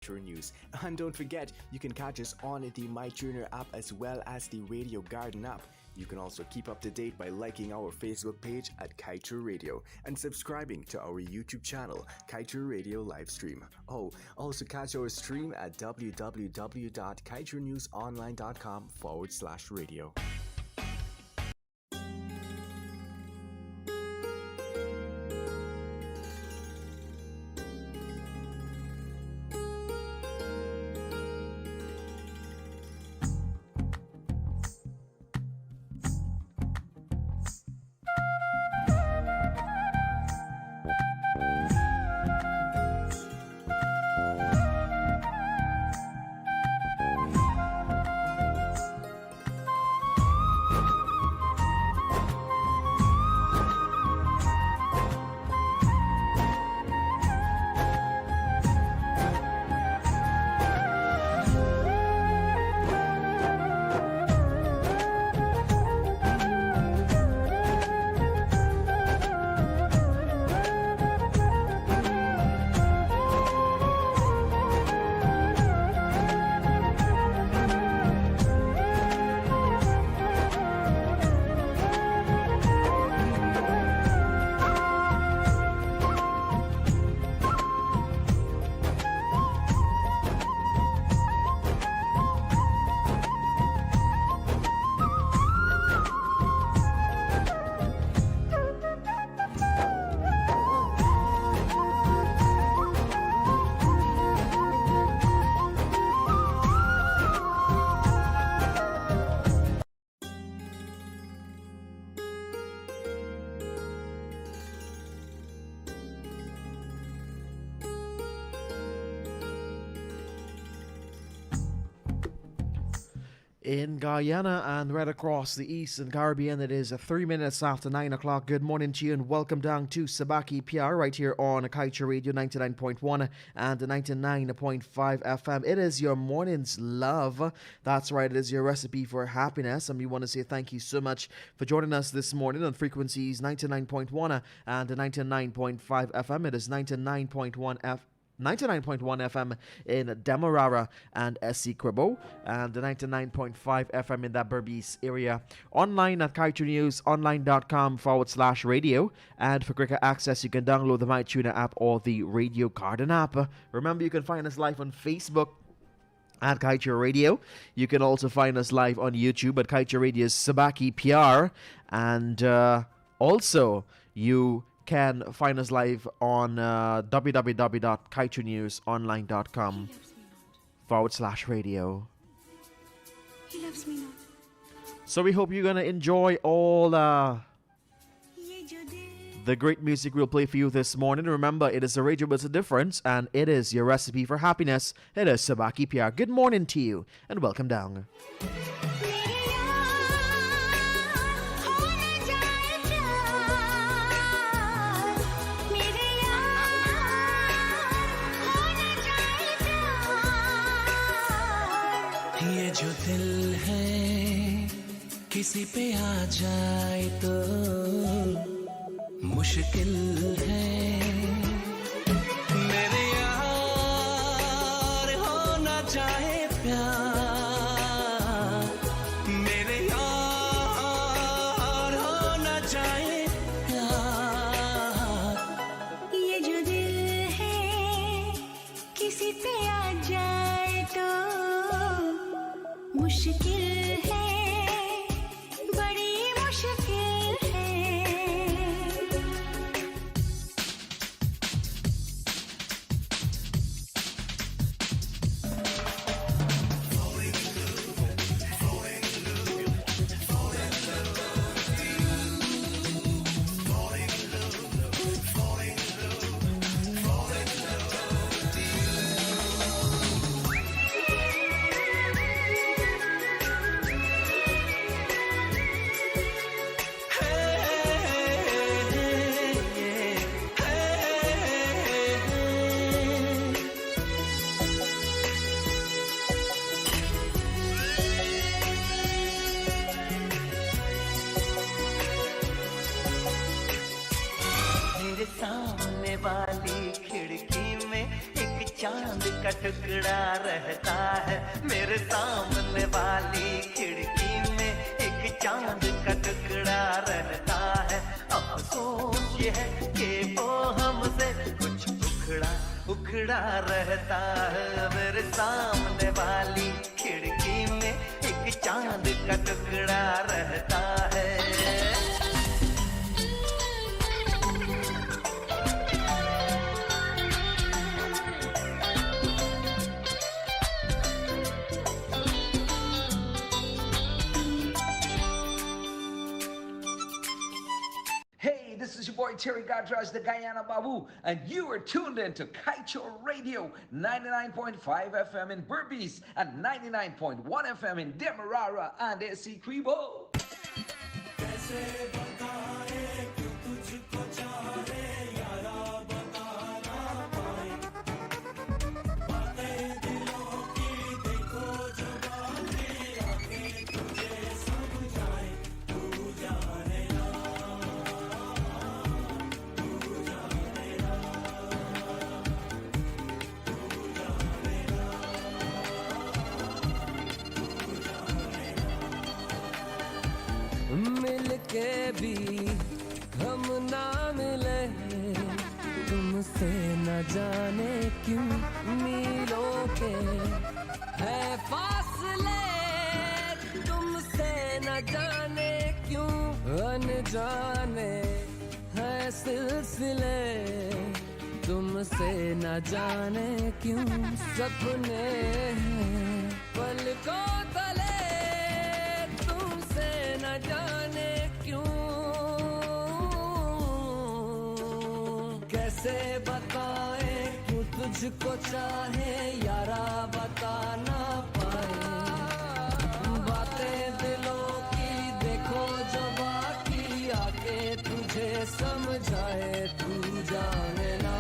Kaieteur News. And don't forget, you can catch us on the MyTuner app as well as the Radio Garden app. You can also keep up to date by liking our Facebook page at Kaieteur Radio and subscribing to our YouTube channel, Kaieteur Radio Livestream. Oh, also catch our stream at www.kaieteurnewsonline.com/radio. In Guyana and right across the Eastern Caribbean, it is 3 minutes after 9 o'clock. Good morning to you and welcome down to Subah, Pyar, right here on Kaieteur Radio 99.1 and 99.5 FM. It is your morning's love. That's right, it is your recipe for happiness. And we want to say thank you so much for joining us this morning on frequencies 99.1 and 99.5 FM. It is 99.1 FM in Demerara and Essequibo, and the 99.5 FM in that Berbice area. Online at kaieteurnewsonline.com/radio. And for quicker access, you can download the MyTuner app or the Radio Garden app. Remember, you can find us live on Facebook at Kaieteur Radio. You can also find us live on YouTube at Kaieteur Radio's Subah Pyar. And also, you can find us live on www.kaieteurnewsonline.com/radio. He loves me not. So we hope you're going to enjoy all the great music we'll play for you this morning. Remember, it is a radio with a difference, and it is your recipe for happiness. It is Subah Pyar. Good morning to you, and welcome down. ये जो दिल है किसी पे आ जाए तो मुश्किल है मेरे यार हो ना जाए प्यार मेरे यार हो ना जाए प्यार ये जो दिल है किसी पे आ जाए तो मुश्किल है बड़ी मुश्किल है टुकड़ा रहता है मेरे सामने वाली खिड़की में एक चांद का टुकड़ा रहता है अफसोस ये है कि वो हमसे कुछ उखड़ा रहता है मेरे सामने वाली खिड़की में एक चांद का टुकड़ा रहता है Hey, this is your boy Terry Godrez, the Guyana Babu, and you are tuned in to Kaieteur Radio, 99.5 FM in Berbice and 99.1 FM in Demerara and Essequibo. मिलके भी हम ना मिले तुमसे न जाने क्यों मीलों के है फासले तुमसे न जाने क्यों अनजाने है सिलसिले तुमसे न जाने क्यों सपने हैं पलकों तले तुमसे न जाने क्यों कैसे बताए क्यों तुझको चाहे यारा बता ना पाए बातें दिलों की देखो जो बाकी आके तुझे समझाए तू जाने ना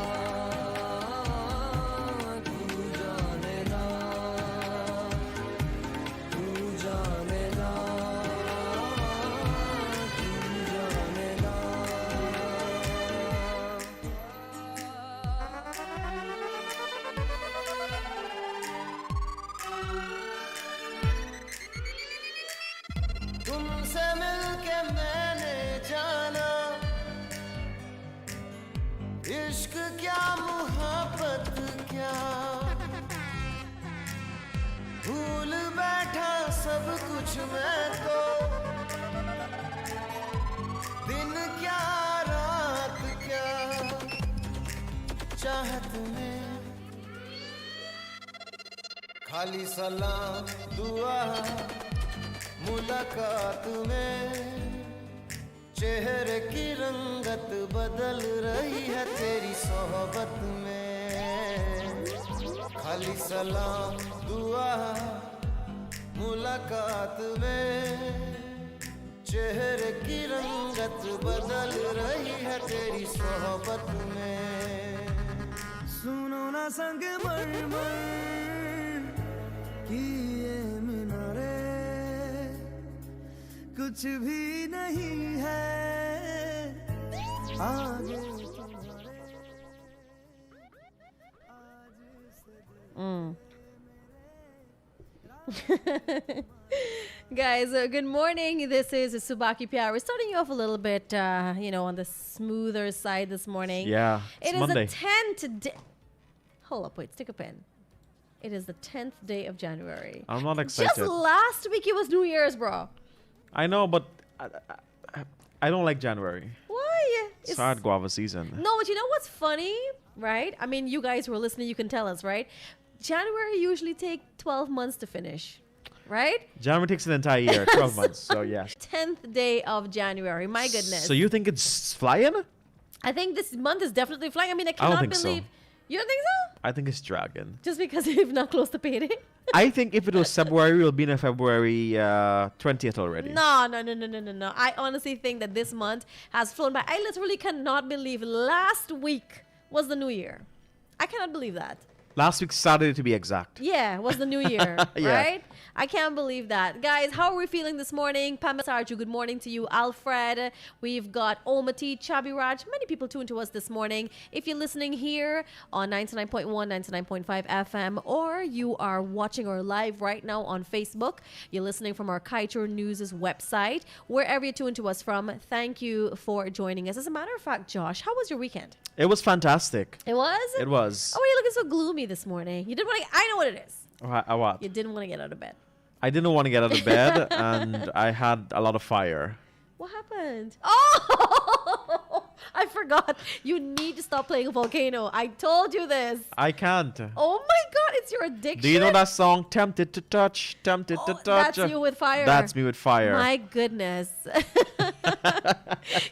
तुमसे मिलके मैंने जाना इश्क क्या मोहब्बत क्या भूल बैठा सब कुछ मैं तो दिन क्या रात क्या चाहत में खाली सलाम दुआ मुलाकात में चेहरे की रंगत बदल रही है तेरी सोहबत में खाली सलाम दुआ मुलाकात में चेहरे की रंगत बदल रही है तेरी सोहबत में सुनो ना संग मरमर की ये मीनारे कुछ भी नहीं है आगे Guys, good morning. This is Subah Pyar. We're starting you off a little bit, on the smoother side this morning. Yeah, it's It is Monday. the 10th day. Hold up, wait, stick a pen. It is the 10th day of January. I'm not excited. Just last week it was New Year's, bro. I know, but I don't like January. Why? It's hard guava season. No, but you know what's funny, right? I mean, you guys who are listening, you can tell us, right? January usually take 12 months to finish, right? January takes an entire year, 12 months. So yes. 10th day of January. My goodness. So you think it's flying? I think this month is definitely flying. I mean, I I don't cannot think so. believe. You don't think so? I think it's dragging. Just because we've not close to payday? I think if it was February, we'll be in February 20th already. No. I honestly think that this month has flown by. I literally cannot believe last week was the new year. I cannot believe that. Last week Saturday to be exact. Yeah, was the new year, Yeah. right? I can't believe that. Guys, how are we feeling this morning? Pamela Sarju, good morning to you. Alfred, we've got Omati, Chabi Raj. Many people tuned to us this morning. If you're listening here on 99.1, 99.5 FM, or you are watching our live right now on Facebook, you're listening from our Kaieteur News' website, wherever you tune to us from, thank you for joining us. As a matter of fact, Josh, how was your weekend? It was fantastic. It was? It was. Oh, you're looking so gloomy this morning. You didn't want to. I know what it is. What? You didn't want to get out of bed. I didn't want to get out of bed, and I had a lot of fire. What happened? Oh, I forgot. You need to stop playing Volcano. I told you this. I can't. Oh my God, it's your addiction. Do you know that song, Tempted to Touch, Tempted to Touch? That's you with fire. That's me with fire. My goodness.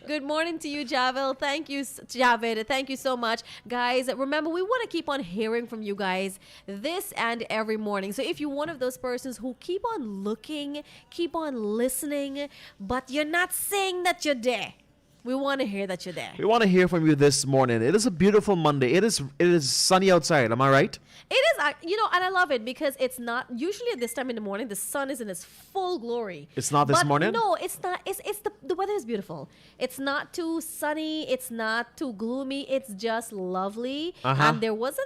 Good morning to you, Javel. Thank you, Javid. Thank you so much. Guys, remember, we want to keep on hearing from you guys this and every morning. So if you're one of those persons who keep on looking, keep on listening, but you're not saying that you're there, we want to hear that you're there. We want to hear from you this morning. It is a beautiful Monday. It is sunny outside. Am I right? It is, and I love it because it's not usually at this time in the morning. The sun is in its full glory. It's not this morning? No, it's not. It's the weather is beautiful. It's not too sunny. It's not too gloomy. It's just lovely. And there was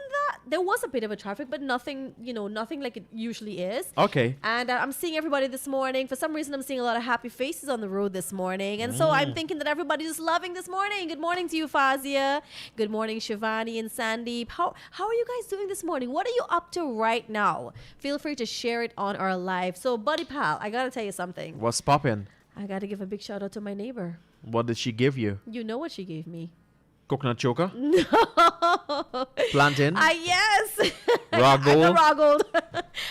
a bit of a traffic, but nothing like it usually is. Okay. And I'm seeing everybody this morning. For some reason, I'm seeing a lot of happy faces on the road this morning, and so I'm thinking that everybody's just loving this morning. Good morning to you, Fazia. Good morning, Shivani and Sandeep. How are you guys doing this morning? What are you up to right now? Feel free to share it on our live. So, Buddy Pal, I gotta tell you something. What's poppin'? I gotta give a big shout out to my neighbor. What did she give you? You know what she gave me? Coconut choker? No. Plantain? Yes. Raw I got gold? raw gold.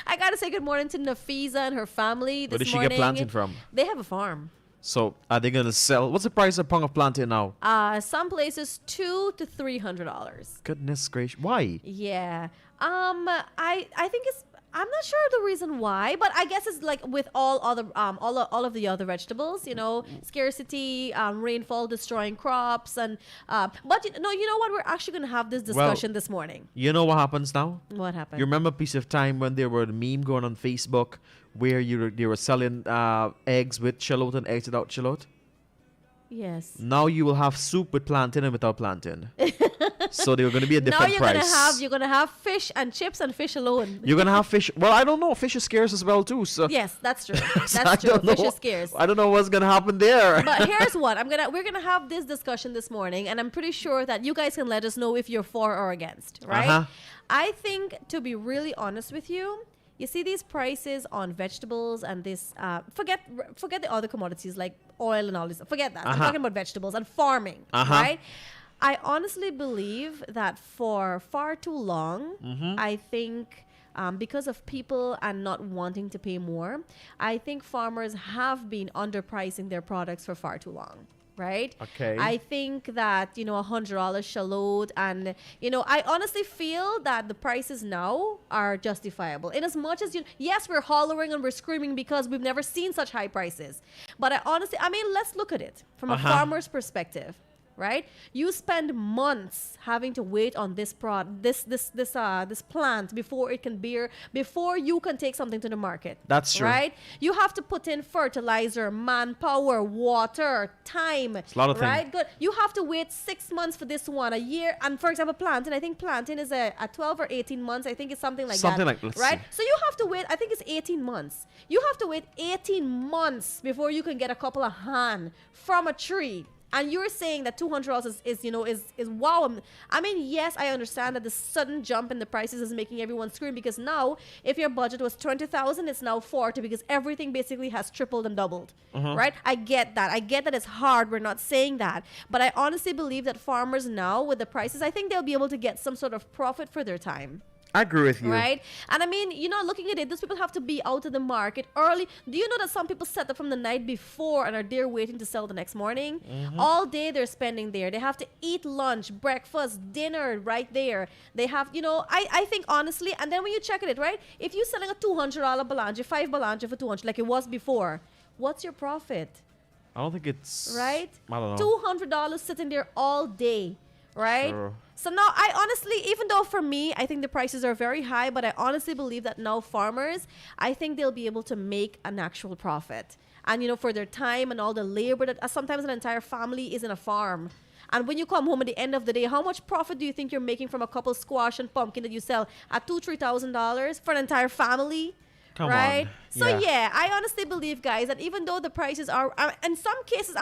I gotta say good morning to Nafisa and her family this Where did she morning. get plantain from? They have a farm. So are they gonna sell? What's the price of a pound of plantain now? Some places $200 to $300. Goodness gracious! Why? Yeah. I think it's. I'm not sure the reason why, but I guess it's like with all of the other vegetables, scarcity, rainfall destroying crops, and but you know what? We're actually gonna have this discussion this morning. You know what happens now? What happened? You remember a piece of time when there were a meme going on Facebook where they were selling eggs with shallot and eggs without shallot? Yes. Now you will have soup with plantain and without plantain. So they're going to be a different now price. you're gonna have fish and chips and fish alone. You're going to have fish. Well, I don't know. Fish is scarce as well too. So Yes, that's true. so That's true. Fish is scarce. I don't know what's going to happen there. But here's what we're gonna have this discussion this morning, and I'm pretty sure that you guys can let us know if you're for or against, right? I think, to be really honest with you, you see these prices on vegetables and this forget the other commodities like oil and all this. Forget that. I'm talking about vegetables and farming, right? I honestly believe that for far too long, I think because of people and not wanting to pay more, I think farmers have been underpricing their products for far too long. Right? Okay. I think that, $100 shallot, and, I honestly feel that the prices now are justifiable. In as much as, yes, we're hollering and we're screaming because we've never seen such high prices. But let's look at it from a farmer's perspective. Right? You spend months having to wait on this plant before it can bear, before you can take something to the market. That's true. Right? You have to put in fertilizer, manpower, water, time. It's a lot of right? things. Good. You have to wait 6 months for this one, a year. And for example, plantain, I think plantain is a 12 or 18 months. I think it's something like Something that. like, let's right? see. So you have to wait, I think it's 18 months. You have to wait 18 months before you can get a couple of hand from a tree. And you're saying that $200 is wow. I mean, yes, I understand that the sudden jump in the prices is making everyone scream, because now if your budget was $20,000, it's now $40,000 because everything basically has tripled and doubled. Right? I get that. I get that it's hard. We're not saying that. But I honestly believe that farmers now, with the prices, I think they'll be able to get some sort of profit for their time. I agree with you. Right? And I mean, looking at it, those people have to be out of the market early. Do you know that some people set up from the night before and are there waiting to sell the next morning? All day they're spending there. They have to eat lunch, breakfast, dinner right there. They have, I think honestly, and then when you check it, right? If you're selling a $200 balanje, 5 balanje for $200 like it was before, what's your profit? I don't think it's Right? I don't know. $200 sitting there all day. Right? Sure. So now I honestly, even though for me, I think the prices are very high, but I honestly believe that now farmers, I think they'll be able to make an actual profit. And, for their time and all the labor that sometimes an entire family is in a farm. And when you come home at the end of the day, how much profit do you think you're making from a couple squash and pumpkin that you sell at $2,000-$3,000 for an entire family? Come right? on. So yeah, I honestly believe, guys, that even though the prices are, in some cases,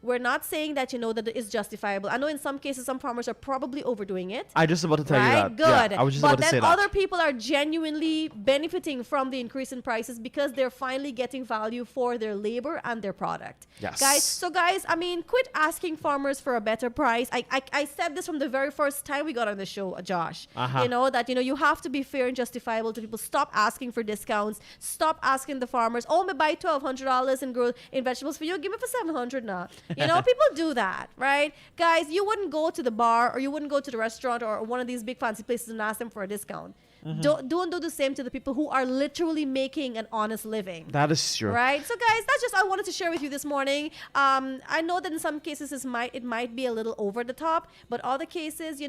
we're not saying that, that it is justifiable. I know in some cases, some farmers are probably overdoing it. I just about to tell you that. Good. Yeah, I was just but about to say then that. other people are genuinely benefiting from the increase in prices because they're finally getting value for their labor and their product. Yes. Guys, quit asking farmers for a better price. I said this from the very first time we got on the show, Josh. That, you have to be fair and justifiable to people. Stop asking for discounts. Stop asking the farmers, me buy $1,200 in vegetables for you. Give me for $700 now. People do that, right? Guys, you wouldn't go to the bar or you wouldn't go to the restaurant or one of these big fancy places and ask them for a discount. Don't do the same to the people who are literally making an honest living. That is true. Right? So guys, that's just I wanted to share with you this morning. I know that in some cases it might be a little over the top, but other cases,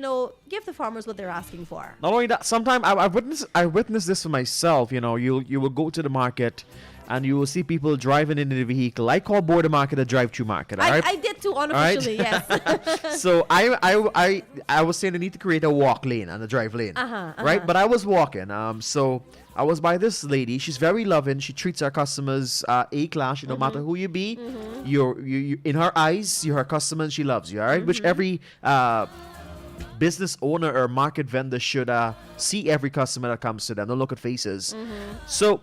give the farmers what they're asking for. Not only that, sometimes I witnessed this for myself. You will go to the market and you will see people driving in the vehicle. I call border market a drive-through market. All right? I did too, unofficially, yes. So I was saying I need to create a walk lane and a drive lane, right? But I was walking. So I was by this lady. She's very loving. She treats her customers A-class. No matter who you be, you in her eyes, you're her customer and she loves you. All right, which every business owner or market vendor should see every customer that comes to them. Don't look at faces. So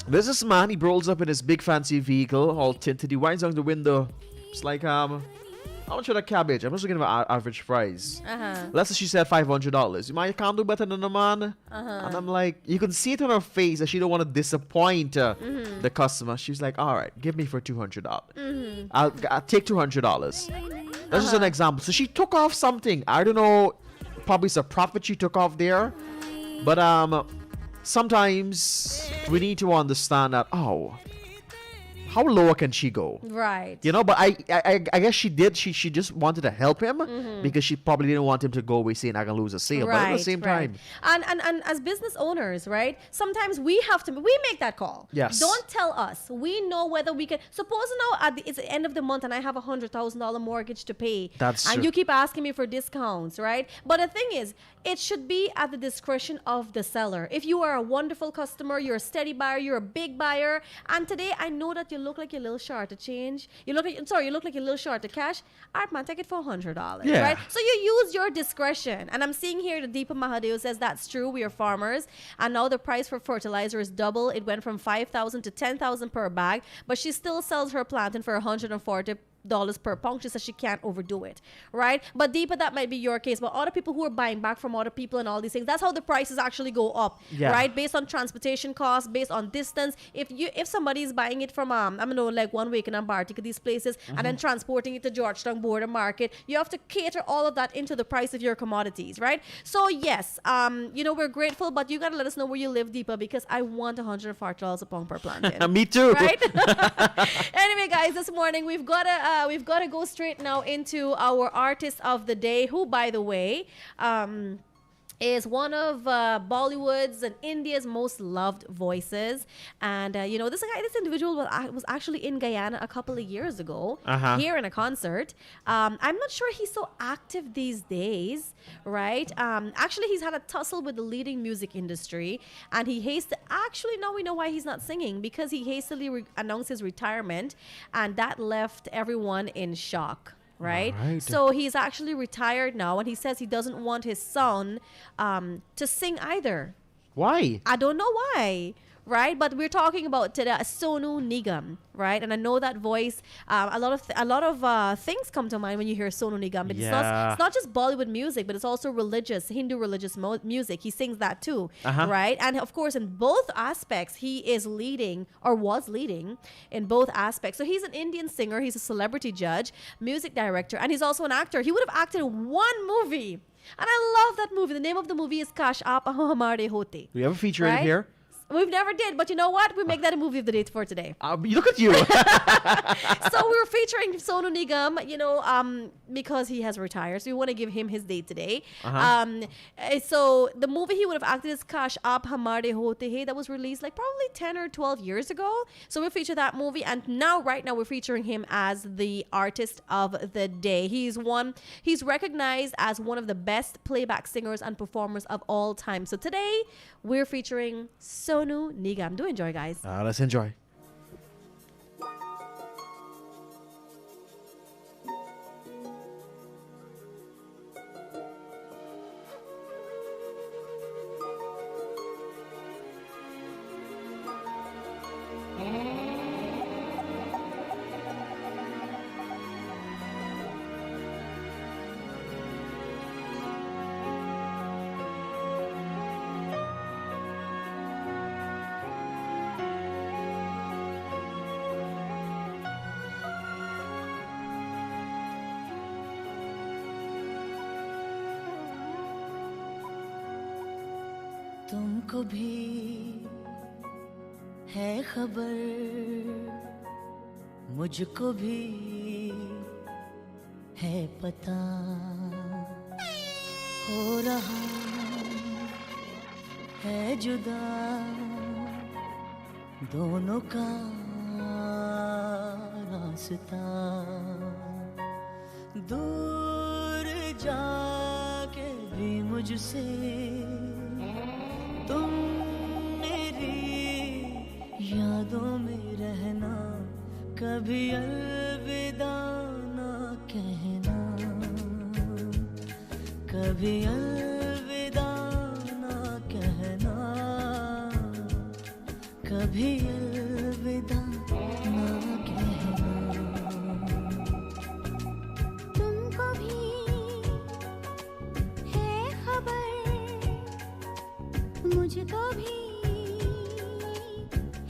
there's this man, he rolls up in his big fancy vehicle, all tinted. He winds down the window. It's like, how much for the cabbage? I'm just looking at average price. Let's say she said $500. You can't do better than a man. And I'm like, you can see it on her face that she don't want to disappoint the customer. She's like, all right, give me for $200. I'll take $200. That's just an example. So she took off something. I don't know, probably it's a profit she took off there. But sometimes we need to understand that, how low can she go? Right. But I guess she did. She just wanted to help him because she probably didn't want him to go away saying I can lose a sale. But at the same time. And as business owners, right, sometimes we make that call. Yes. Don't tell us. We know whether we can. Suppose now it's the end of the month and I have $100,000 mortgage to pay. That's and true. you keep asking me for discounts, right? But the thing is, it should be at the discretion of the seller. If you are a wonderful customer, you're a steady buyer, you're a big buyer, and today I know that you look like you're a little short to change. You look like you're a little short to cash. All right, man, take it for $100, right? So you use your discretion. And I'm seeing here that Deepa Mahadeo says that's true. We are farmers, and now the price for fertilizer is double. It went from $5,000 to $10,000 per bag, but she still sells her plantain for $140 per pound. She says she can't overdo it, right? But Deepa, that might be your case. But other people who are buying back from other people and all these things, that's how the prices actually go up, right? Based on transportation costs, based on distance. If somebody is buying it from like one week in Ambartica, these places, and then transporting it to Georgetown border market, you have to cater all of that into the price of your commodities, right? So yes, we're grateful, but you gotta let us know where you live, Deepa, because I want $140 a pound per plantain. Me too. Right? Anyway, guys, this morning we've got to go straight now into our artist of the day, who, by the way, is one of Bollywood's and India's most loved voices. And, this individual was actually in Guyana a couple of years ago, here in a concert. I'm not sure he's so active these days, right? Actually, he's had a tussle with the leading music industry, and now we know why he's not singing, because he hastily announced his retirement, and that left everyone in shock. Right? So he's actually retired now, and he says he doesn't want his son to sing either. Why? I don't know why. Right, but we're talking about today Sonu Nigam, right? And I know that voice. A lot of things come to mind when you hear Sonu Nigam. But it's not just Bollywood music, but it's also Hindu religious music. He sings that too, right? And of course, in both aspects, he is leading or was leading in both aspects. So he's an Indian singer. He's a celebrity judge, music director, and he's also an actor. He would have acted in one movie, and I love that movie. The name of the movie is Kash Aap Hamare Hote. We have a feature in here. We've never did, but you know what? We make that a movie of the day for today. Look at you. So we were featuring Sonu Nigam, because he has retired. So we want to give him his day today. So the movie he would have acted is Kash Aap Hamare Hote Hai, that was released like probably 10 or 12 years ago. So we'll feature that movie. And right now we're featuring him as the artist of the day. He's recognized as one of the best playback singers and performers of all time. So today we're featuring Sonu Nigam. Do enjoy, guys. Let's enjoy. तुमको भी है खबर, मुझको भी है पता, हो रहा है जुदा दोनों का रास्ता, दूर जाके भी मुझसे तुम मेरी यादों में रहना, कभी अलविदा ना कहना, कभी अलविदा ना कहना, कभी अलविदा ना कहना। तुमको भी है खबर, मुझको भी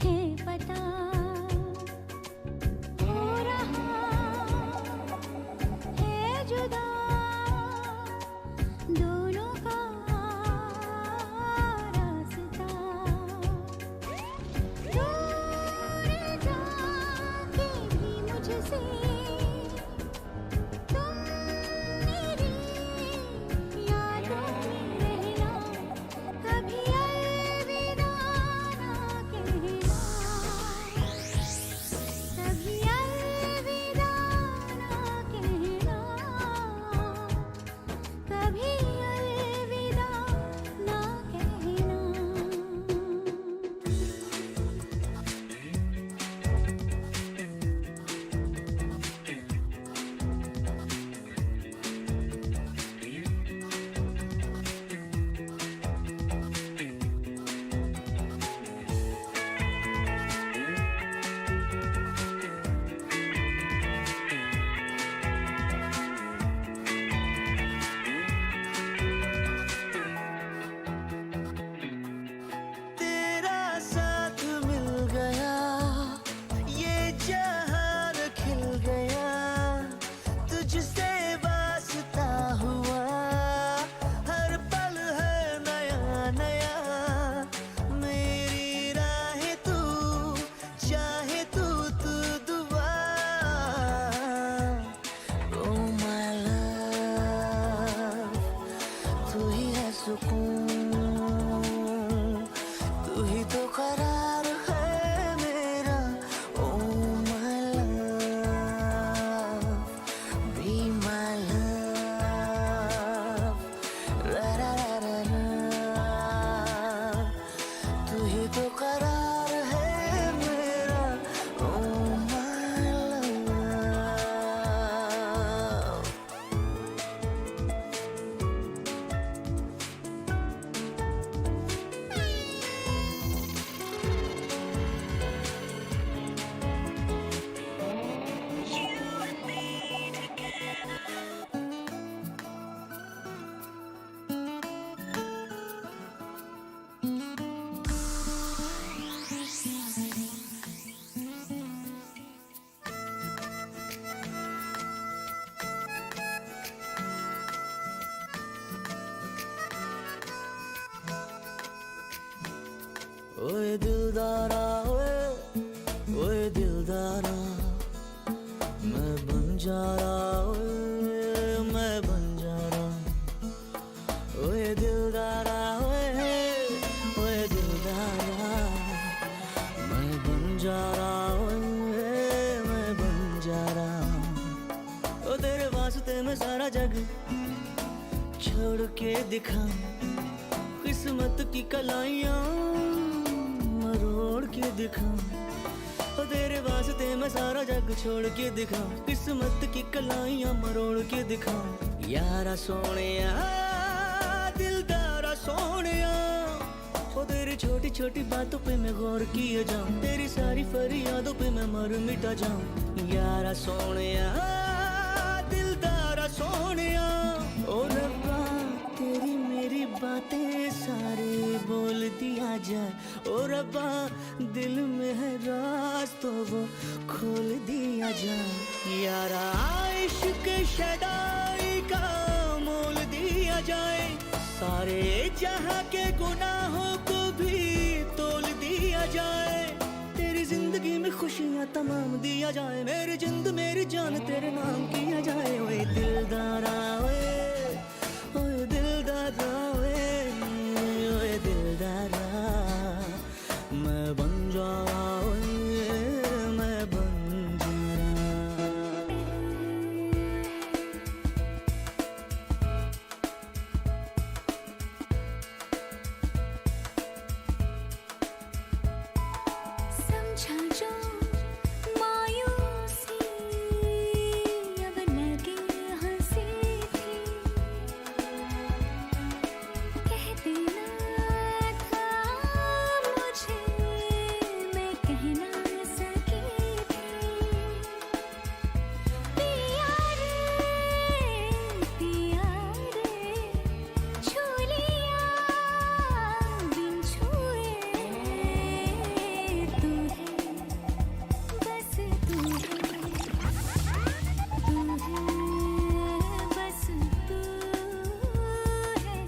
है पता, हो रहा है जुदा दोनों का रास्ता, दूर जाके भी मुझसे तुम मेरी यादों में रहना, कभी अलविदा ना कहना, कभी अलविदा ना कहना, कभी अलविदा ना कहना। तेरा साथ मिल गया, ये जहान खिल गया, तुझसे वास्ता हुआ, हर पल है नया नया, मेरी राहें तू चाहे तू दुआ, oh my love, तू ही है सुकून, तू ही तो करार है मेरा, oh my love, be my love, ra ra ra ra ra, तू ही तो करार है मेरा, oh my love. ओए दिलदारा ओए दिलदारा मैं बन जा रहा मैं बन जा रहा ओए दिलदारा ओए दिलदारा मैं बन जा रहा मैं बन जा रहा ओ तेरे वास्ते मैं सारा जग छोड़ के दिखा किस्मत की कलाइयाँ मरोड़ के दिखा तेरे वास्ते मैं सारा जग छोड़ के दिखा किस्मत की कलाइयाँ मरोड़ के दिखा यारा सोनिया दिलदारा सोनिया ओ तेरी छोटी छोटी बातों पे मैं गौर किए जाऊं तेरी सारी फरियादों पे मैं मर मिटा जाऊं यारा सोनिया दिलदारा सोनिया ओ रब्बा तेरी मेरी बातें सारी बोल दिया जाए ओ रब्बा दिल में है राज तो वो खोल दिया जाए यारा इश्क शदाई का मोल दिया जाए सारे जहां के गुनाहों को भी तोल दिया जाए तेरी जिंदगी में खुशियां तमाम दिया जाए मेरी जिंद मेरी जान तेरे नाम किया जाए ओए दिलदारा ओए दिलदारा ओए दिलदारा मैं बन जा रहा मैं बन जा रहा समझा जो मायूसी अब लगे हंसी थी कह देना था मुझे मैं कह ना सकी थी पिया रे छू लिया बिन छुए तू है बस तू है बस तू है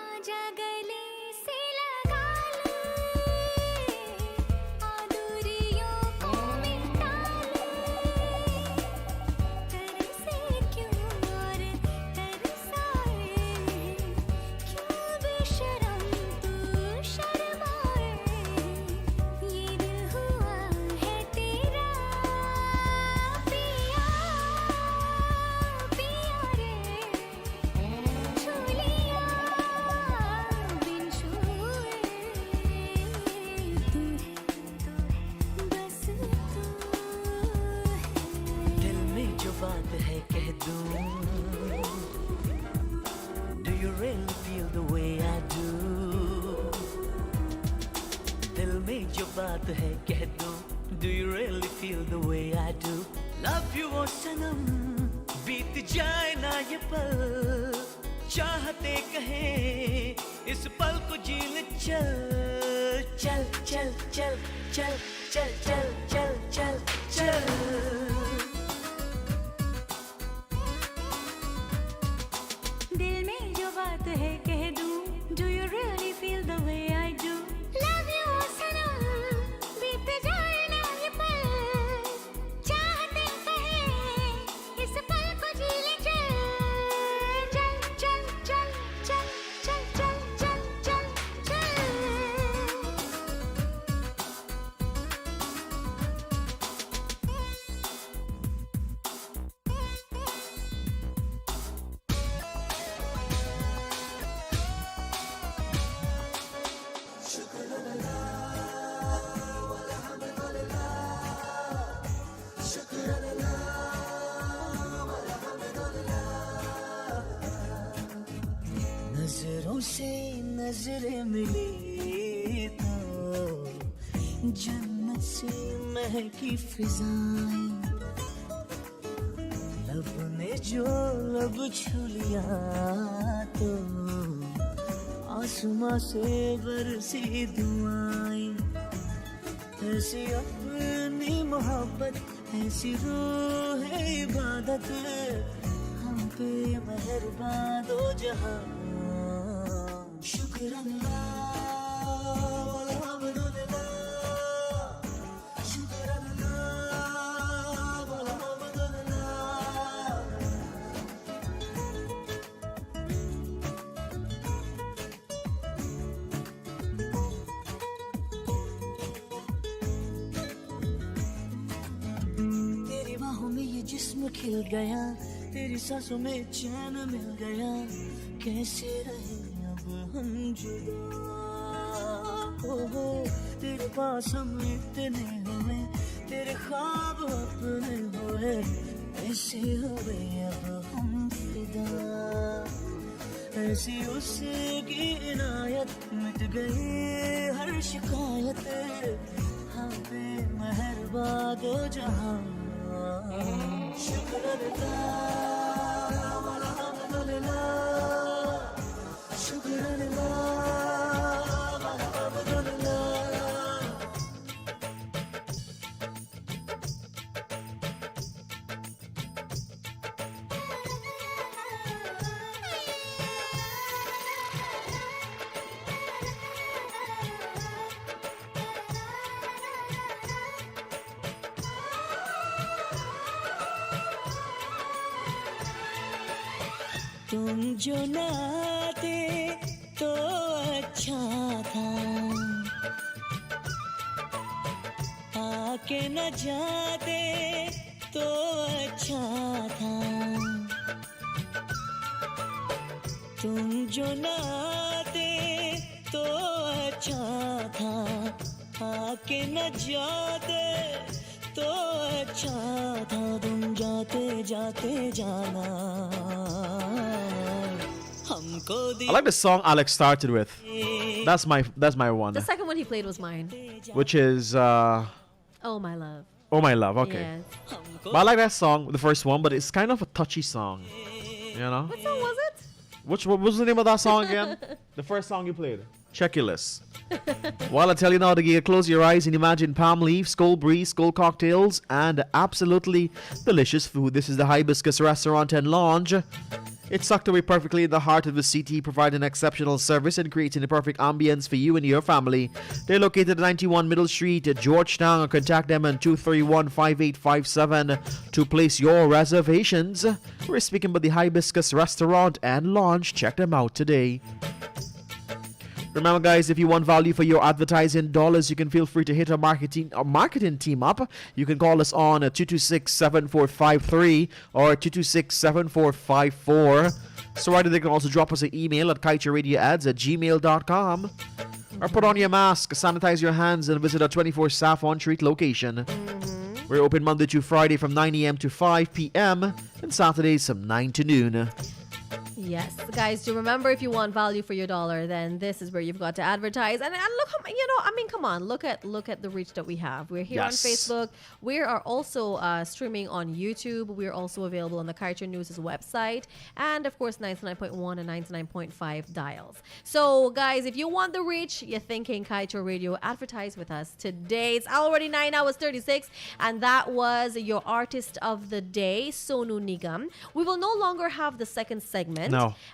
आजा गले से लगा ले आदूरियों को मिटा ले तरसे क्यों और तरसाए क्यों बेशरम तू शर्माए ये दिल हुआ है तेरा पिया पिया रे छू लिया बिन छुए तू है बस तू है दिल में जो बात है कह दूं Do you really feel the way I do दिल में जो बात है कह दूं Do you really feel the way I do Love you ओ सनम बीत जाए ना ये पल चाहते कहें इस पल को जी ले चल चल चल चल चल चल चल चल चल चल दिल में जो बात है कह दूं Do you really feel the way I do Love you ओ सनम बीत जाए ना ये पल चाहते कहें इस पल को जी ले चल चल चल चल चल चल चल चल चल चल से नजरें मिली तो जन्नत से महकी फिजाएं लब ने जो लब छू लिया तो आसमां से बरसी दुआएं ऐसी अपनी मोहब्बत ऐसी रूह है इबादत हम पे मेहरबान दो जहां शुक्र अल्लाह शुक्र तेरी बाहों में ये जिस्म खिल गया तेरी सांसों में चैन मिल गया कैसे रहे अब हम जुदा हो तेरे पास हम इतने हुए तेरे ख्वाब अपने हुए ऐसे हुए अब हम फिदा ऐसी उसकी इनायत मिट गई हर शिकायत हम पे मेहरबान दो जहां शुक्र अल्लाह अल्हम्दुलिल्लाह शुक्र अल्लाह अल्हम्दुलिल्लाह तुम जो न आते तो अच्छा था आके न जाते तो अच्छा था तुम जो न आते तो अच्छा था आके न जाते तो अच्छा था तुम जाते जाते जाना I like the song Alex started with. That's my one. The second one he played was mine. Which is Oh My Love. Oh My Love. Okay. Yes. But I like that song, the first one, but it's kind of a touchy song. You know? What song was it? What was the name of that song again? The first song you played. Check your list. While I tell you now to close your eyes and imagine palm leaves, cold breeze, cold cocktails, and absolutely delicious food. This is the Hibiscus Restaurant and Lounge. It's tucked away perfectly in the heart of the city, providing exceptional service and creating the perfect ambience for you and your family. They're located at 91 Middle Street at Georgetown, or contact them on 231-5857 to place your reservations. We're speaking about the Hibiscus Restaurant and Lounge. Check them out today. Remember, guys, if you want value for your advertising dollars, you can feel free to hit our marketing team up. You can call us on 226-7453 or 226-7454. So right, they can also drop us an email at kaieteurradioads@gmail.com. Or put on your mask, sanitize your hands, and visit our 24 staff on-street location. We're open Monday to Friday from 9 a.m. to 5 p.m. and Saturdays from 9 to noon. Yes, guys, do remember, if you want value for your dollar, then this is where you've got to advertise. And look, come on, look at the reach that we have. We're here on Facebook. We are also streaming on YouTube. We're also available on the Kaieteur News' website, and of course 99.1 and 99.5 dials. So, guys, if you want the reach, you're thinking Kaieteur Radio, advertise with us today. It's already 9 hours 36, and that was your artist of the day, Sonu Nigam. We will no longer have the second segment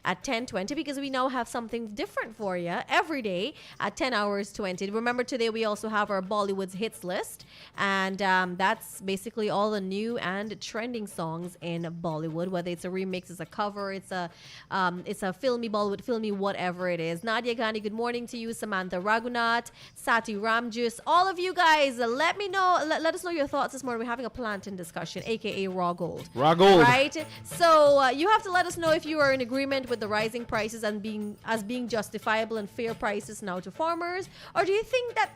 at 10:20 because we now have something different for you every day at 10 hours 20. Remember, today we also have our Bollywood's hits list, and that's basically all the new and trending songs in Bollywood, whether it's a remix, it's a cover, it's a filmy Bollywood, filmy whatever it is. Nadia Gandhi, good morning to you. Samantha Raghunath, Sati Ramjus, all of you guys, let me know, let us know your thoughts this morning. We're having a plantain discussion, aka Raw Gold. Raw Gold. Right? So you have to let us know if you are in agreement with the rising prices and being justifiable and fair prices now to farmers, or do you think that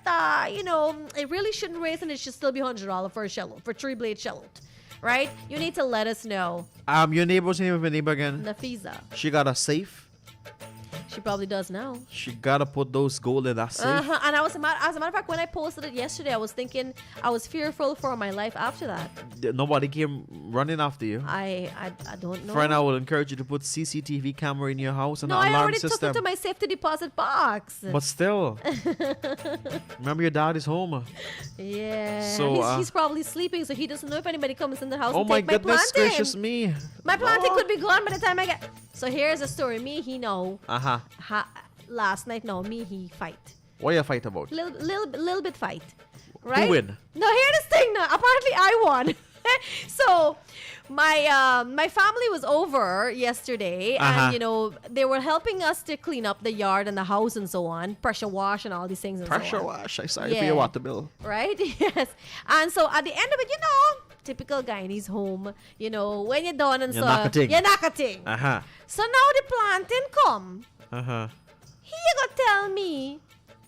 it really shouldn't raise and it should still be $100 for a shallot, for 3-blade shallot, right? You need to let us know. Your neighbor, what's the name of your neighbor again? Nafiza. She got a safe. She probably does now. She gotta put those gold in that safe. And as a matter of fact, when I posted it yesterday, I was thinking I was fearful for my life after that. Nobody came running after you. I don't know. Friend, I would encourage you to put CCTV camera in your house and No, an I alarm already system. took it to my safety deposit box. But still, remember your dad is home. Yeah. So, he's probably sleeping, so he doesn't know if anybody comes in the house Oh and my take my goodness plantain. gracious me! My plantain could be gone by the time I get. So here's a story. Me, he know. Last night, no. Me, he fight. What you fight about? Little bit fight. Right? Who win? No, here's this thing now. Apparently, I won. So my family was over yesterday, and you know they were helping us to clean up the yard and the house and so on, pressure wash and all these things. And Pressure so on. wash. I'm sorry for your water bill. Right? Yes. And so at the end of it, you know, typical guy in his home. You know, when you're done and You're stuff, knockating. you're knockating. So now the plantain come. He gonna tell me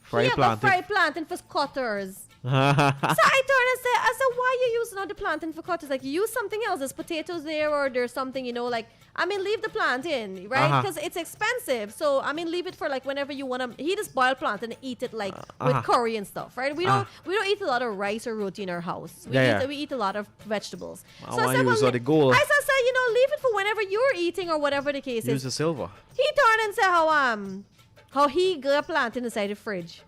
Fry he gonna plantain. fry plantain for cutters. So I turned and said, I said, why you using all the plantain for cutters? Like, you use something else. There's potatoes there, or there's something, you know, like, I mean, leave the plantain, right? Because it's expensive. So, I mean, leave it for, like, whenever you want to. He just boil plantain and eat it, like, with curry and stuff, right? We don't eat a lot of rice or roti in our house. We eat a lot of vegetables. I said, well, the gold. I said, you know, leave it for whenever you're eating or whatever the case Use is. the silver. He turned and said how he got plantain inside the fridge.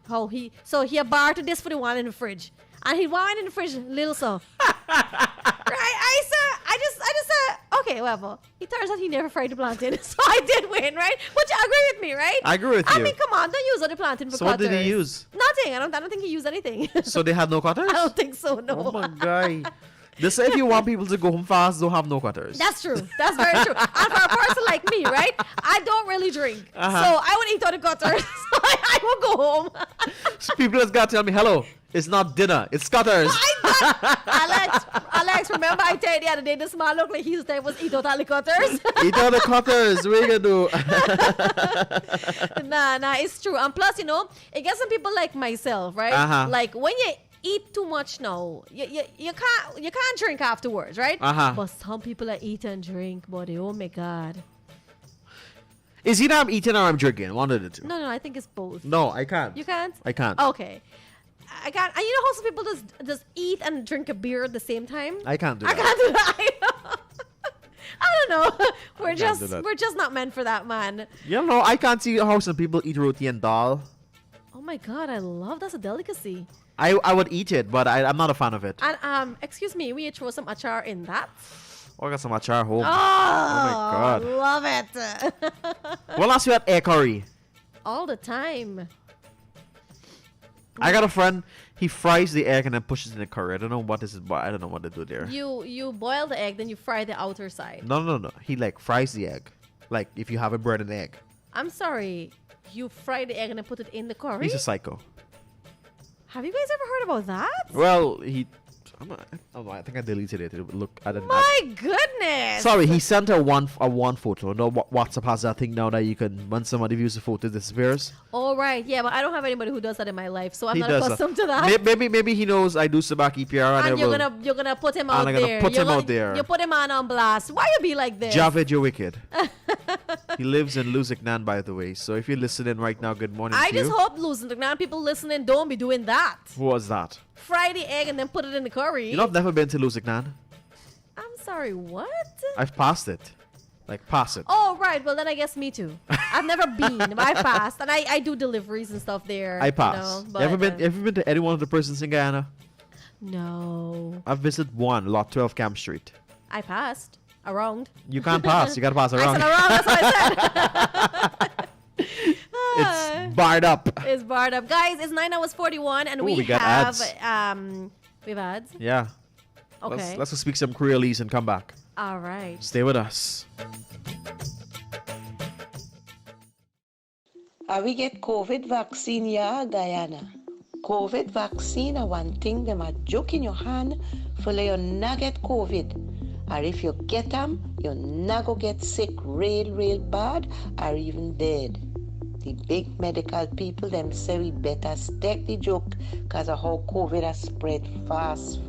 So he bartered this for the one in the fridge. And he went in the fridge, little so. Right? I just said, okay, whatever. He turns out he never fried the plantain. So I did win, right? But you agree with me, right? I agree with you. I mean, come on, don't use all the plantain for So cutters. what did he use? Nothing. I don't think he used anything. So they had no cutters? I don't think so, no. Oh my god. This if you want people to go home fast, don't have no cutters. That's true. That's very true. And for a person like me, right? I don't really drink. So I would eat all the cutters. So I will go home. So people just got to tell me, hello, it's not dinner, it's cutters. Alex, remember I told you the other day, this man looked like his name was eat out all the cutters? Eat all the cutters, what you gonna do? Nah, it's true. And plus, you know, it gets some people like myself, right? Like when you eat too much now, you can't drink afterwards, right? But some people are eat and drink, buddy. Oh my god. Is either I'm eating or I'm drinking, one of the two. No, I think it's both. No, I can't. You can't? I can't. Okay. I can't. And you know how some people just eat and drink a beer at the same time? I can't do that. I can't do that. I don't know. We're can't do that. just not meant for that, man. You know, I can't see how some people eat roti and dal. Oh my god, I love that's a delicacy. I would eat it, but I'm not a fan of it. And excuse me, will you throw some achar in that? Oh, I got some achar home. Oh, my god. Love it. Well, last you had egg curry. All the time. I got a friend, he fries the egg and then pushes it in the curry. I don't know what this is, but I don't know what they do there. You boil the egg, then you fry the outer side. No. He like fries the egg. Like if you have a bread and egg. I'm sorry. You fry the egg and then put it in the curry? He's a psycho. Have you guys ever heard about that? Well, I think I deleted it. Look, I didn't. My goodness. Sorry, he sent a one photo. No, WhatsApp has that thing now that you can, when somebody views a photo, it disappears. All right, yeah, but I don't have anybody who does that in my life, so I'm He not does accustomed to that. Maybe he knows I do Subah Kaieteur And you're gonna put him out I'm gonna there. put You're him gonna- out there. You put him on blast. Why you be like this? Javed, you're wicked. He lives in Luziknan, by the way. So if you're listening right now, good morning I to you. just hope losing now people listening don't be doing that. Who was that? Fry the egg and then put it in the curry. You know, I've never been to Luziknan. I'm sorry, what? I've passed it. Like, pass it. Oh, right. Well, then I guess me too. I've never been, but I passed. And I do deliveries and stuff there. I pass. You know, You but, ever been to any one of the prisons in Guyana? No. I've visited one, Lot 12 Camp Street. I passed. Around. You can't pass. You gotta pass I around. said around. That's what I said. It's barred up. It's barred up. Guys, it's 9:41 and Ooh, we got have ads. we have ads. Yeah. Okay. Let's go speak some Creolese and come back. All right. Stay with us. We get COVID vaccine, yeah, Guyana. COVID vaccine are one thing them a joke in your hand for you not get COVID. Or if you get them, you not go get sick real bad or even dead. The big medical people them say we better stick the joke because of how COVID has spread fast.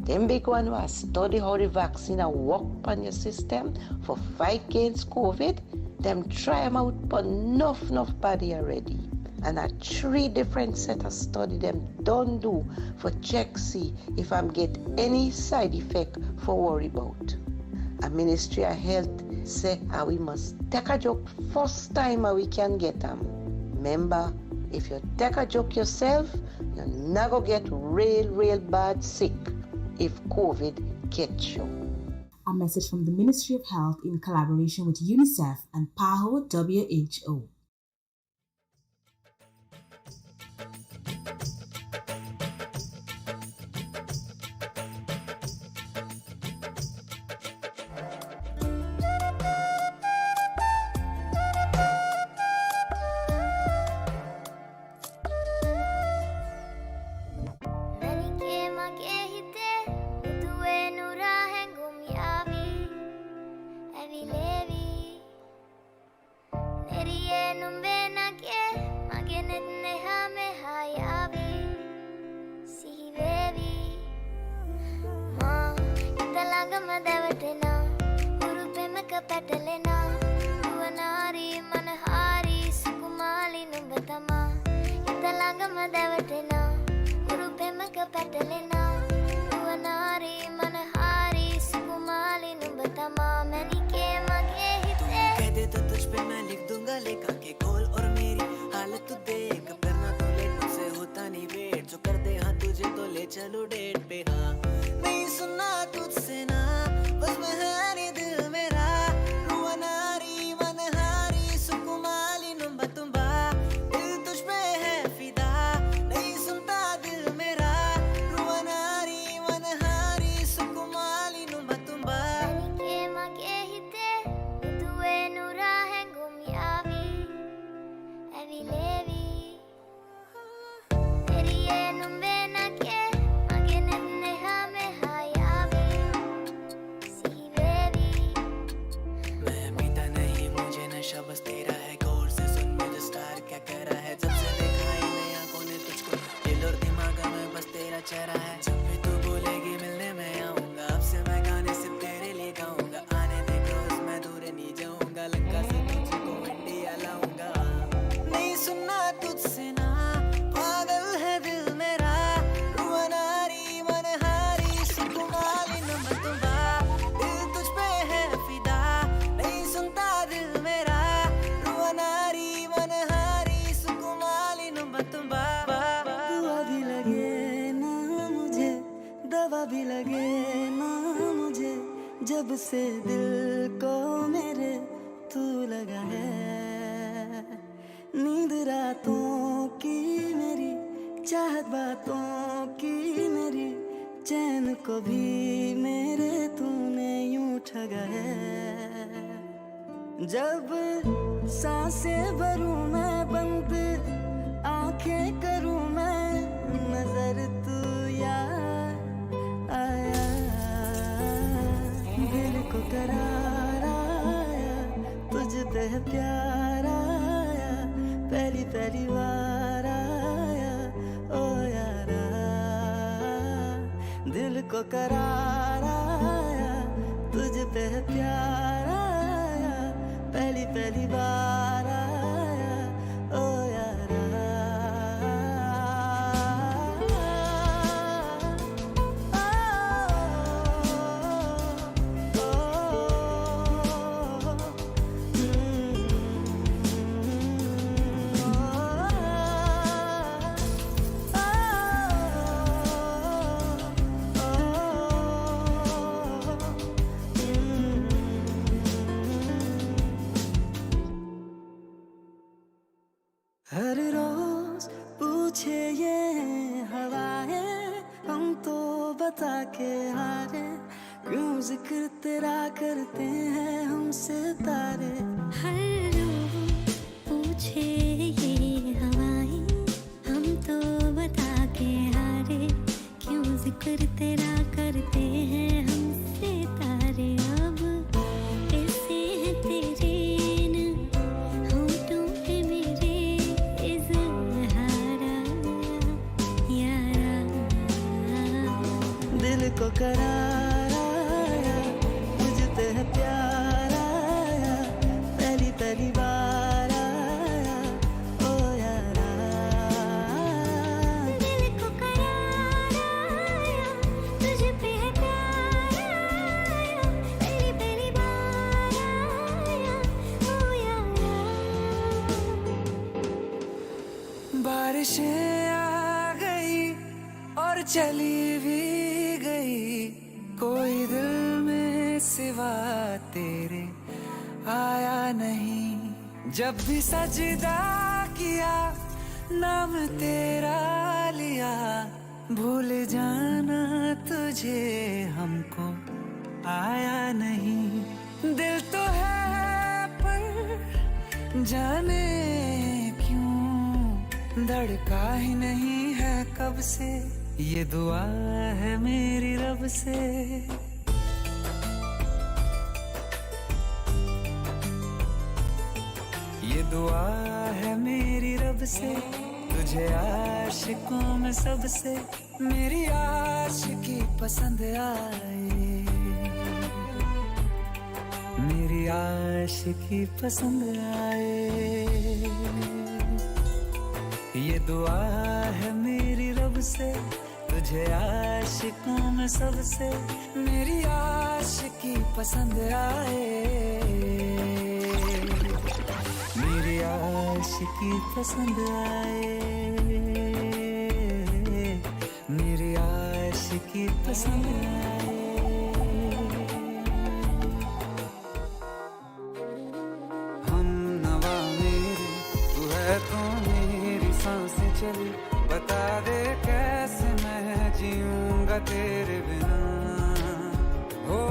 Them big one was study how the vaccine a work on your system for fight against COVID. Them try them out but enough body already. And a 3 different set of study them don't do for check see if I'm get any side effect for worry about. A Ministry of Health say how we must take a joke first time how we can get them. Remember, if you take a joke yourself, you're not gonna get real bad sick if COVID catch you. A message from the Ministry of Health in collaboration with UNICEF and PAHO WHO. जब से दिल को मेरे तू लगा है, नींद रातों की मेरी, चाहत बातों की मेरी, चैन को भी मेरे तूने यूं ठगा है। जब सांसें भरूं मैं बंद, आंखें करूं मैं नजर, तू याद आया, दिल को करार आया, तुझ पे प्यार आया, पहली पहली बार आया, ओ यारा, दिल को करार आया, तुझ पे प्यार आया, पहली पहली बार आया, ओ यारा। हर रोज पूछे ये हवाएं, हम तो बता के हारे, क्यों जिक्र तेरा करते हैं हमसे तारे। हर रोज पूछे ये हवाएं, हम तो बता के हारे, क्यों जिक्र तेरा करते हैं हमसे तारे। अब कैसे है तेरे को करार आया, तुझ पे प्यार आया, पहली पहली ख्वाहिशें आ गई और चली भी गई, कोई दिल में सिवा तेरे आया नहीं। जब भी सजदा किया नाम तेरा लिया, भूल जाना तुझे हमको आया नहीं। दिल तो है पर जाने क्यों धड़का ही नहीं है कब से, ये दुआ है मेरी रब से। ये दुआ है मेरी रब से, तुझे आशिकों में सबसे मेरी आशिकी पसंद आए, मेरी आशिकी पसंद आए। ये दुआ है मेरी रब से, तुझे आशिकों में सबसे मेरी आशिकी पसंद आए, मेरी आशिकी पसंद आए, मेरी आशिकी पसंद आए। हम नवा मेरे तू है तो मेरी सांसें चली, बता दे कैसे मैं जीऊंगा तेरे बिना। हो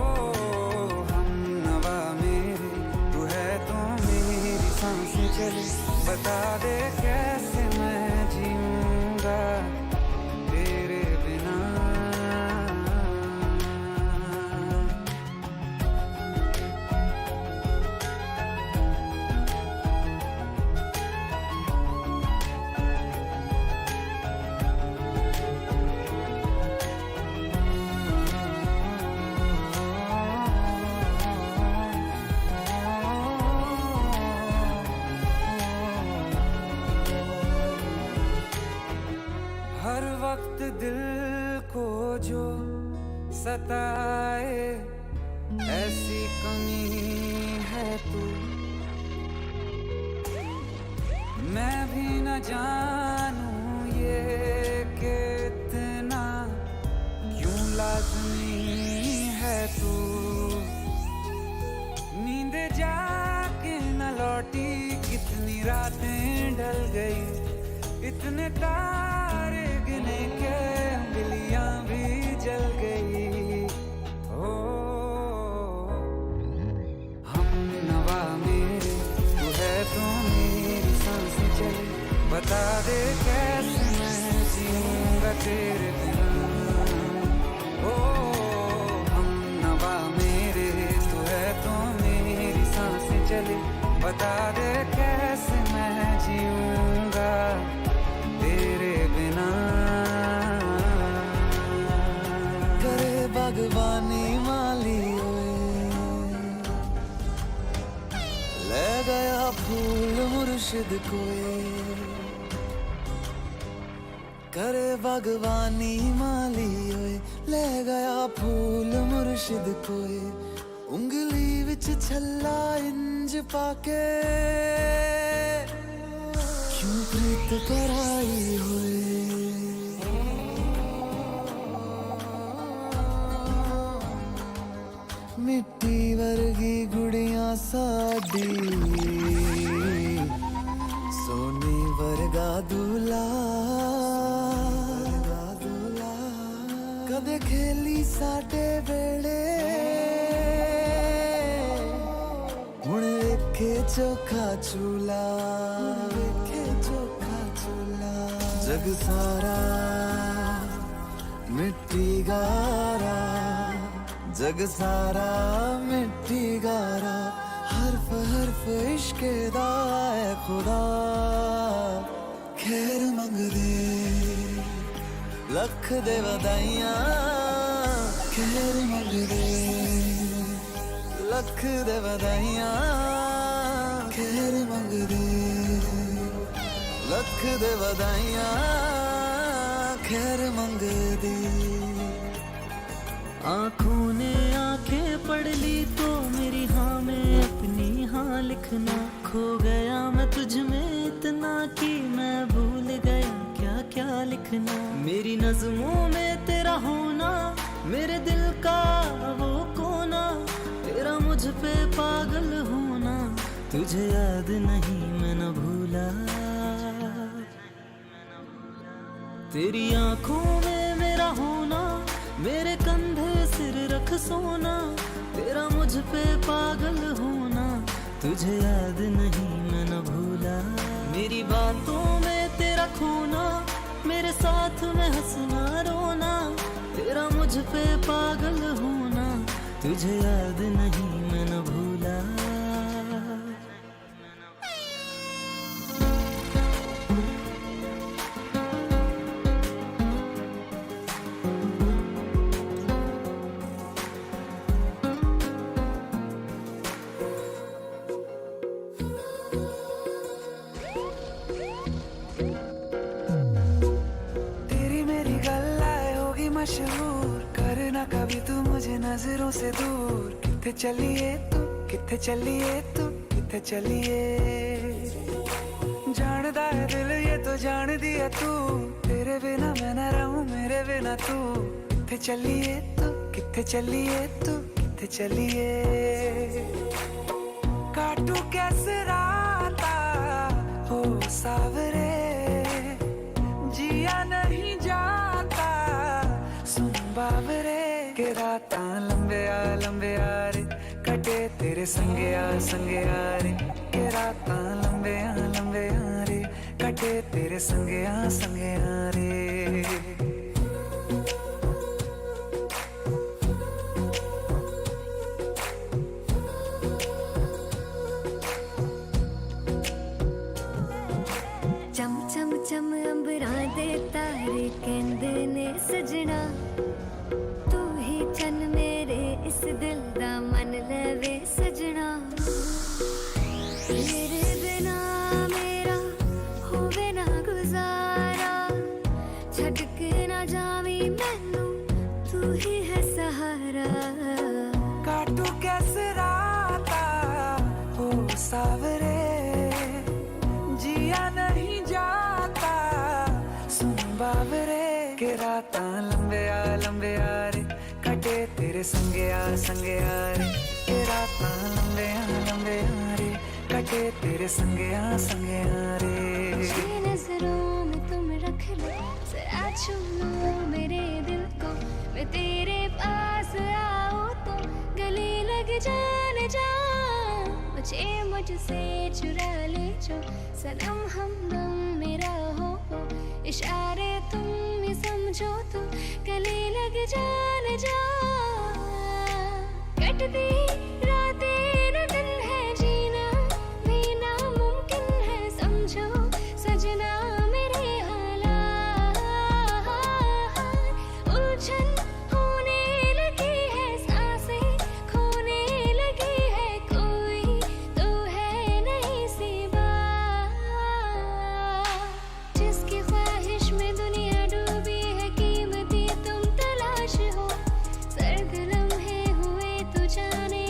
हम नवा मेरे तू है तो मेरी सांसें चली, बता दे कैसे मैं जीऊंगा तेरे बिना। हर वक्त दिल को जो सताए ऐसी कमी है तू, मैं भी न जानूं ये कि इतना क्यों लाज़मी है तू। नींद जाके न लौटी कितनी रातें ढल गई, इतने तारे गिने के उंगलियां भी जल गई। ओ हम नवा मेरे तू है तो मेरी सांसें चली, बता दे कैसे मैं जीऊंगा तेरे बिना। ओ हम नवा मेरे तू है तो मेरी सांसें चली, बता दे कैसे मैं जीऊंगा तेरे बिना। करे बागवानी माली ले गया फूल मुर्शिद कोई, करे बागवानी माली ले गया फूल मुर्शिद कोई, उंगली विच छल्ला इंज पाके क्यों प्रीत कराई हुए। मिट्टी वर्गी गुड़ियां साडी, सोने वर्गा दूल्हा, कदे खेली साडे वेले, हुण वेखे चोखा चूल्हा, वेखे चोखा चूल्हा। जग सारा मिट्टी गारा, जग सारा मिट्टी गारा, हर्फ हर्फ इश्क दा ऐ खुदा। खैर मंग दे लख दे वदाइयां, खैर मंग दे लख दे वदाइयां, खैर मंग दे लख दे वदाइयां, खैर मंग दे। आँखों ने आंखें पढ़ ली तो मेरी हाँ में अपनी हाँ लिखना, खो गया मैं तुझ में इतना कि मैं भूल गया क्या लिखना। मेरी नज़मों में तेरा होना, मेरे दिल का वो कोना, तेरा मुझ पे पागल होना, तुझे याद नहीं मैं न भूला। तेरी आंखों में मेरा होना, मेरे कंधे सिर रख सोना, तेरा मुझ पे पागल होना, तुझे याद नहीं मैं न भूला। मेरी बातों में तेरा खोना, मेरे साथ में हंसना रोना, तेरा मुझ पे पागल होना, तुझे याद नहीं मैं न भूला। मशहूर करना कभी तू मुझे नजरों से दूर। किथे चलिए तू, किथे चलिए तू, किथे चलिए। जानदा है दिल ये तो जान दिया तू, तेरे बिना मैं न रहूं मेरे बिना तू। किथे चलिए तू, किथे चलिए तू, किथे चलिए। काटू कैसे राता हो सावरे, जिया नहीं जाता सुन बाबरे। के राता लंबे आ रे, कटे तेरे संगे आ रे। के राता लंबे आ रे, कटे तेरे संगे आ रे। चम चम चम अंबरां दे तारे कहंदे ने सजना, तू ही चन मेरे इस दिल दा मन लवे सजना। तेरे बिना मेरा होवे ना गुजारा, छड़ के ना जावी मैनू तू ही है सहारा। काटू कैसे राता हो सावरे, जिया नहीं जाता सुन बाबरे। के राता लंबे आ रे, कटे तेरे संगे आ रे। के राता लंबे आ रे, कटे तेरे संगे आ रे। नजरों में तुम रख लो, जरा छू लो मेरे दिल को। मैं तेरे पास आऊं तो गले लग जाने जा, मुझे मुझसे चुरा ले जो सनम हमदम मेरा हो। इशारे तुम ही समझो तो गले लग जाने जा। कटती रातें न दिन है, जीना भी नामुमकिन है समझो सजना मेरे हालात। उलझन होने लगी है, सांसें खोने लगी है, कोई तो है नहीं सिवा। जिसकी ख्वाहिश में दुनिया डूबी है, कीमती तुम तलाश हो। सर्द लम्हे हुए तो जाने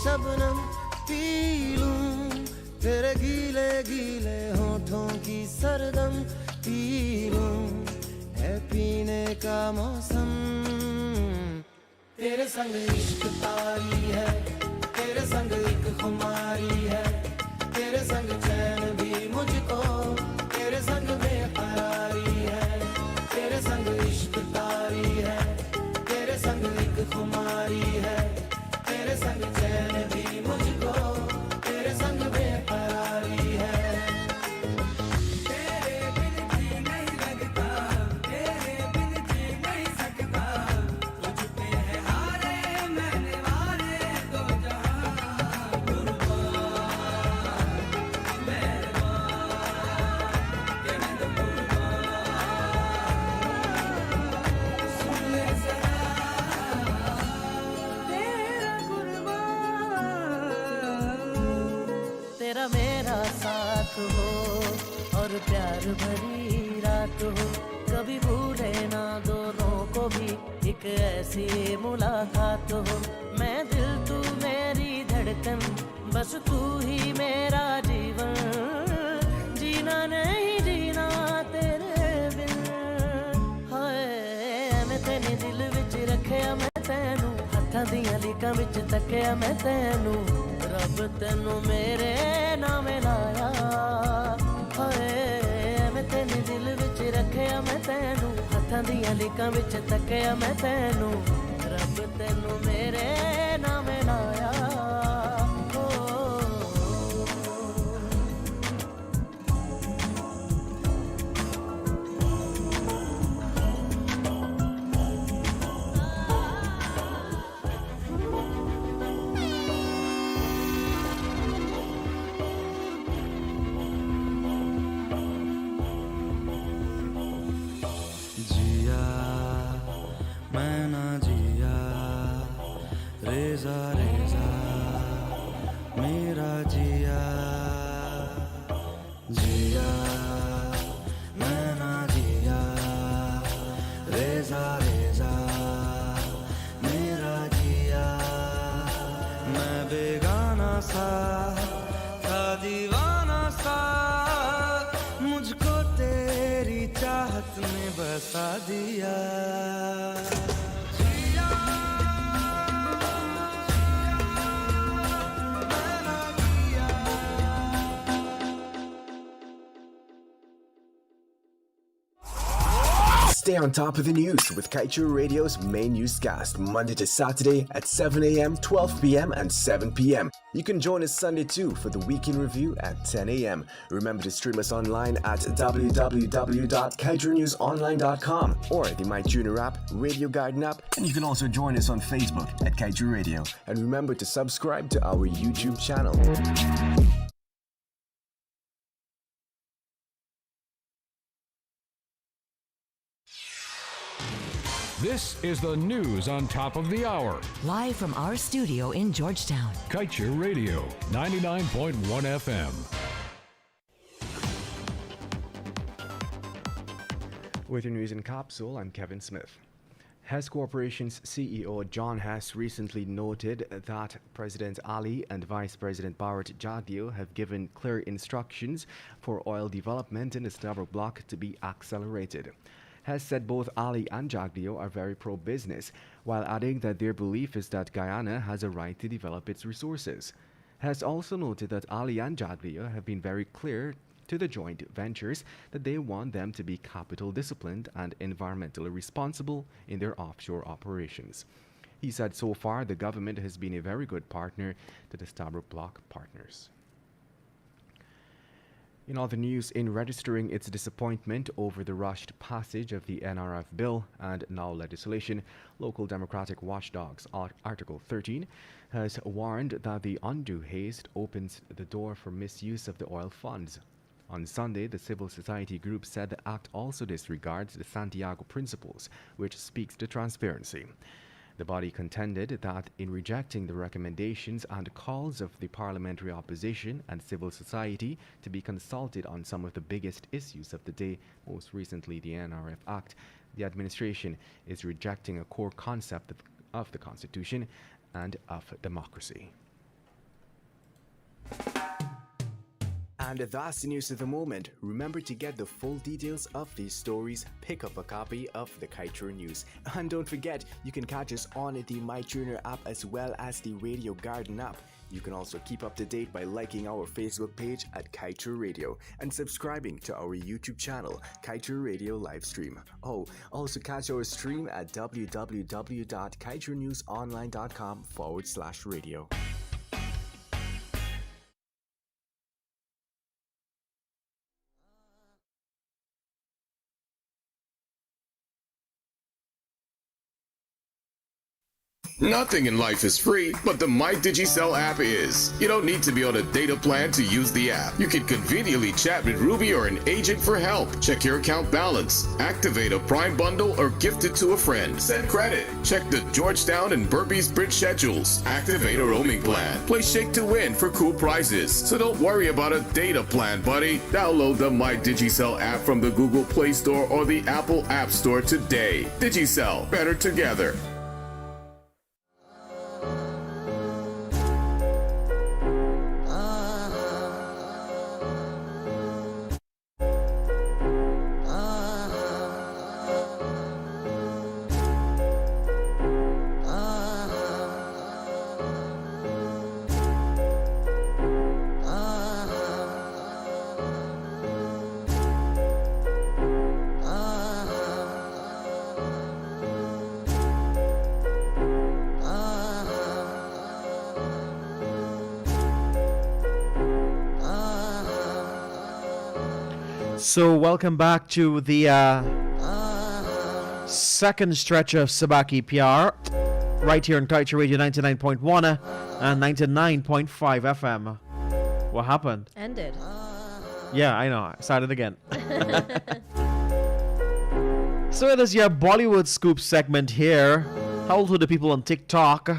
शबनम पी लूं तेरे गीले गीले होठों की सरगम पी लूं है पीने का मौसम तेरे संग इश्क तारी है तेरे संग एक खुमारी है तेरे संग चैन भी मुझको तेरे संग बेकरारी है तेरे संग इश्क तारी है तेरे संग एक खुमारी है तेरे संग चैन भी मुझको तेरे संग बेकरारी है तेरे बिन जी नहीं लगता तेरे बिन जी नहीं सकता तुझ पे है हारे मैंने वारे दो जहां कुर्बान मेहरबान के मैं तो कुर्बान सुन ले जरा तेरा कुर्बान तेरा मेरा साथ हो और प्यार भरी रात हो कभी भूले ना दोनों को भी एक ऐसी मुलाकात हो मैं दिल तू मेरी धड़कन बस तू ही मेरा जीवन जीना नहीं जीना तेरे बिन हाय मैं तेने दिल विच रखिया मैं तैनू हत्थां दियां लीकां विच तकिया मैं तैनू रब तैनू मेरे नाम लाया हाय मैं तेने दिल विच रखिया मैं तैनू हत्थां दियां लीकां विच तकिया मैं तैनू रब तैनू मेरे नाम लाया हो जिया मैं ना जिया रेजा रेजा मेरा जिया जिया मैं ना जिया रेजा रेजा मेरा जिया मैं बेगाना सा था दीवाना सा मुझको तेरी चाहत ने बसा दिया Stay on top of the news with Kaieteur Radio's main newscast, Monday to Saturday at 7 a.m., 12 p.m., and 7 p.m. You can join us Sunday too for the weekend review at 10 a.m. Remember to stream us online at www.kaieteurnewsonline.com or the My Junior app, Radio Garden app, and you can also join us on Facebook at Kaieteur Radio. And remember to subscribe to our YouTube channel. This is the news on top of the hour. Live from our studio in Georgetown. Kaieteur Radio, 99.1 FM. With your news in capsule, I'm Kevin Smith. Hess Corporation's CEO John Hess recently noted that President Ali and Vice President Bharat Jagdeo have given clear instructions for oil development in the Subah block to be accelerated. Hess said both Ali and Jagdeo are very pro-business, while adding that their belief is that Guyana has a right to develop its resources. Hess also noted that Ali and Jagdeo have been very clear to the joint ventures that they want them to be capital disciplined and environmentally responsible in their offshore operations. He said so far the government has been a very good partner to the Subah block partners. In other news, in registering its disappointment over the rushed passage of the NRF bill and now legislation, local democratic watchdogs Article 13 has warned that the undue haste opens the door for misuse of the oil funds. On Sunday, the civil society group said the act also disregards the Santiago Principles, which speaks to transparency. The body contended that in rejecting the recommendations and calls of the parliamentary opposition and civil society to be consulted on some of the biggest issues of the day, most recently the NRF Act, the administration is rejecting a core concept of the Constitution and of democracy. And that's the news of the moment. Remember to get the full details of these stories, pick up a copy of the Kaieteur News. And don't forget, you can catch us on the MyTuner app as well as the Radio Garden app. You can also keep up to date by liking our Facebook page at Kaieteur Radio and subscribing to our YouTube channel, Kaieteur Radio Livestream. Oh, also catch our stream at www.kaieteurnewsonline.com/radio. Nothing in life is free, but the My Digicel app is. You don't need to be on a data plan to use the app. You can conveniently chat with Ruby or an agent for help. Check your account balance, activate a Prime bundle, or gift it to a friend. Send credit. Check the Georgetown and Burpee's bridge schedules. Activate a roaming plan. Play Shake to Win for cool prizes. So don't worry about a data plan, buddy. Download the My Digicel app from the Google Play Store or the Apple App Store today. Digicel, better together. So welcome back to the second stretch of Subah Pyar, right here on Kaieteur Radio 99.1 and 99.5 FM. What happened? Ended. Yeah, I know. I started again. So it is your Bollywood Scoop segment here. How to the people on TikTok?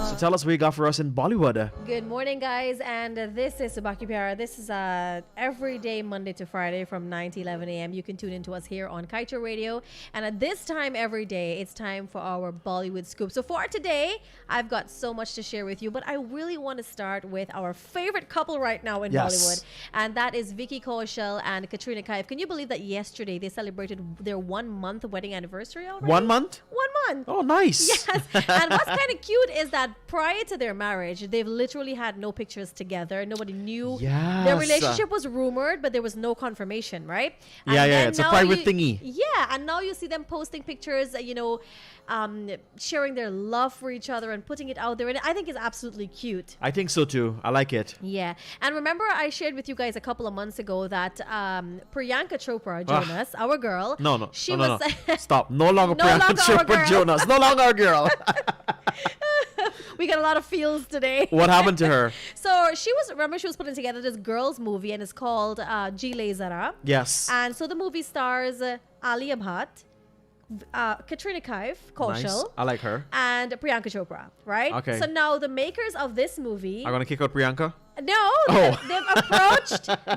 So tell us what you got for us in Bollywood. Good morning, guys, and this is Subah Pyar. This is every day, Monday to Friday from 9 to 11 a.m. You can tune in to us here on Kaieteur Radio, and at this time every day, it's time for our Bollywood Scoop. So for today, I've got so much to share with you, but I really want to start with our favorite couple right now in Bollywood, and that is Vicky Kaushal and Katrina Kaif. Can you believe that yesterday they celebrated their 1 month wedding anniversary already? 1 month? 1 month. Oh, nice. Yes. And what's kind of cute is that prior to their marriage, they've literally had no pictures together. Nobody knew. Yes. Their relationship was rumored, but there was no confirmation, right? And Yeah, then it's a now private thingy. Yeah, and now you see them posting pictures, sharing their love for each other and putting it out there. And I think it's absolutely cute. I think so too. I like it. Yeah. And remember, I shared with you guys a couple of months ago that Priyanka Chopra Jonas, our girl. No. She no. was. Stop. No longer No Priyanka longer our Chopra girl. Jonas. No longer our girl. We got a lot of feels today. What happened to her? So she was putting together this girls movie, and it's called Jile Zara. Yes. And so the movie stars Alia Bhatt, Katrina Kaif, Kaushal, Nice. I like her. and Priyanka Chopra, right? Okay. So now the makers of this movie, I'm gonna kick out Priyanka. no, Oh.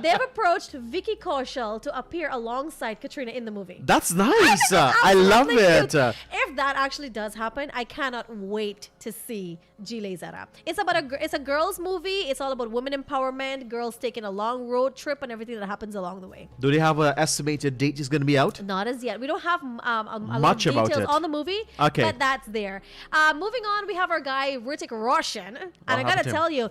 they've approached Vicky Kaushal to appear alongside Katrina in the movie. That's nice. I I love absolutely it. cute. If that actually does happen, I cannot wait to see Jile Zara. It's about it's a girls' movie. It's all about women empowerment, girls taking a long road trip, and everything that happens along the way. Do they have an estimated date it's gonna be out? Not as yet. We don't have a lot of Much about details it. on the movie, Okay. but that's there. Moving on, we have our guy Hrithik Roshan, and I happened gotta to him? tell you,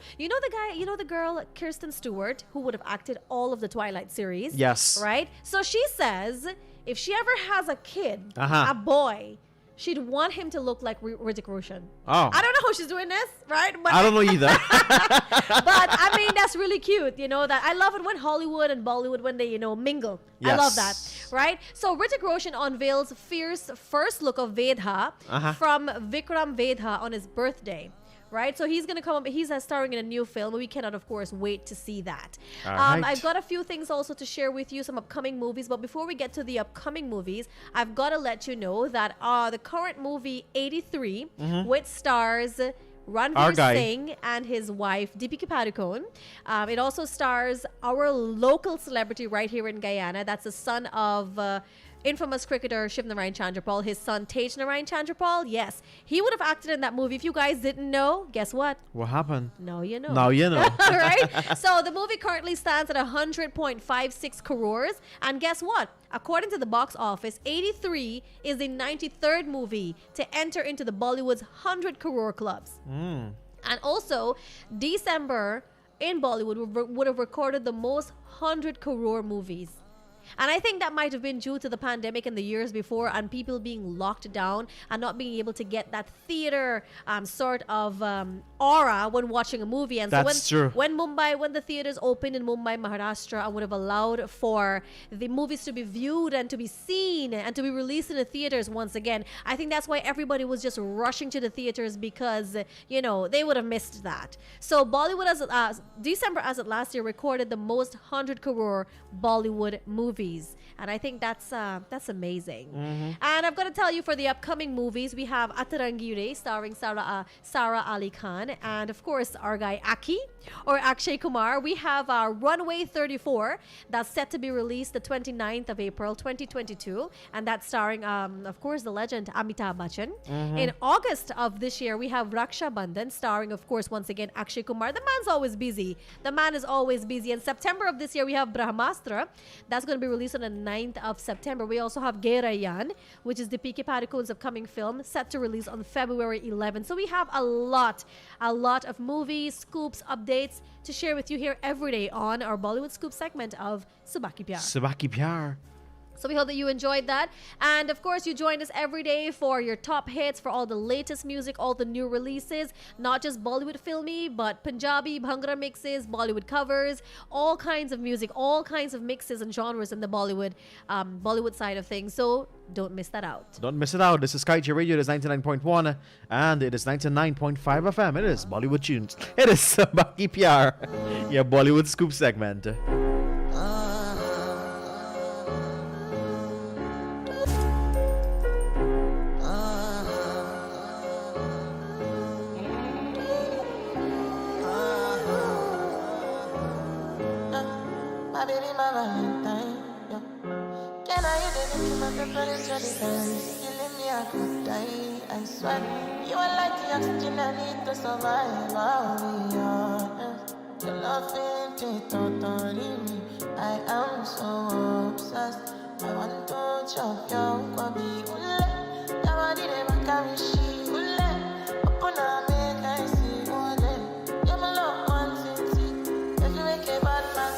the girl Kirsten Stewart, who would have acted all of the Twilight series. Yes. Right. So she says if she ever has a kid, Uh-huh. a boy, she'd want him to look like Hrithik Roshan. Oh. I don't know how she's doing this, right? But I don't know either. but I mean, that's really cute. That I love it when Hollywood and Bollywood, when they, mingle. I love that, Yes. right? So Hrithik Roshan unveils fierce first look of Vedha from Vikram Vedha on his birthday. Right, so he's gonna come up. He's starring in a new film. We cannot, of course, wait to see that. All right. I've got a few things also to share with you, some upcoming movies. But before we get to the upcoming movies, I've got to let you know that the current movie 83, which stars Our Ranveer guy. Singh and his wife Deepika Padukone. It also stars our local celebrity right here in Guyana. That's the son of infamous cricketer Shiv Narayan Chandrapal, his son Tej Narayan Chandrapal, yes, he would have acted in that movie. If you guys didn't know, guess what? What happened? Now you know. Now you know. Right? So the movie currently stands at 100.56 crores. And guess what? According to the box office, 83 is the 93rd movie to enter into the Bollywood's 100 crore clubs. And also, December in Bollywood would have recorded the most 100 crore movies. And I think that might have been due to the pandemic in the years before and people being locked down and not being able to get that theater sort of aura when watching a movie. And That's so true. when the theaters opened in Mumbai, Maharashtra, and would have allowed for the movies to be viewed and to be seen and to be released in the theaters once again, I think that's why everybody was just rushing to the theaters because, you know, they would have missed that. So Bollywood, December as of last year, recorded the most 100 crore Bollywood movies. And I think that's amazing. And I've got to tell you, for the upcoming movies, we have Atarangire starring Sara Ali Khan, and of course our guy Aki or Akshay Kumar. We have Runway 34 that's set to be released the 29th of April 2022, and that's starring of course the legend Amitabh Bachchan. In August of this year, we have Raksha Bandhan starring, of course, once again Akshay Kumar. The man's always busy. The man is always busy. In September of this year, we have Brahmastra. That's going to be released on the 9th of September. We also have Gerayan, which is the P.K. Padukone's upcoming film, set to release on February 11th. So we have a lot of movies, scoops, updates to share with you here every day on our Bollywood Scoop segment of Subah Pyar. Subah Pyar. So we hope that you enjoyed that. And of course, you join us every day for your top hits, for all the latest music, all the new releases, not just Bollywood filmy, but Punjabi, Bhangra mixes, Bollywood covers, all kinds of music, all kinds of mixes and genres in the Bollywood side of things. So don't miss that out. Don't miss it out. This is Kaieteur Radio. It is 99.1 and it is 99.5 FM. It is Bollywood tunes. It is Subah Pyar, your Bollywood Scoop segment. My baby, my Valentine, yeah. Can I hear the name of the preference? You leave me, I could die, I swear. You are like the oxygen I need to survive, I'll be honest. Your love ain't totally me. I am so obsessed. I want to chop your kwabi, ule. Your body, they carry she, ule. Open up, make I see, ule. You're my love, one city. If you make a bad man,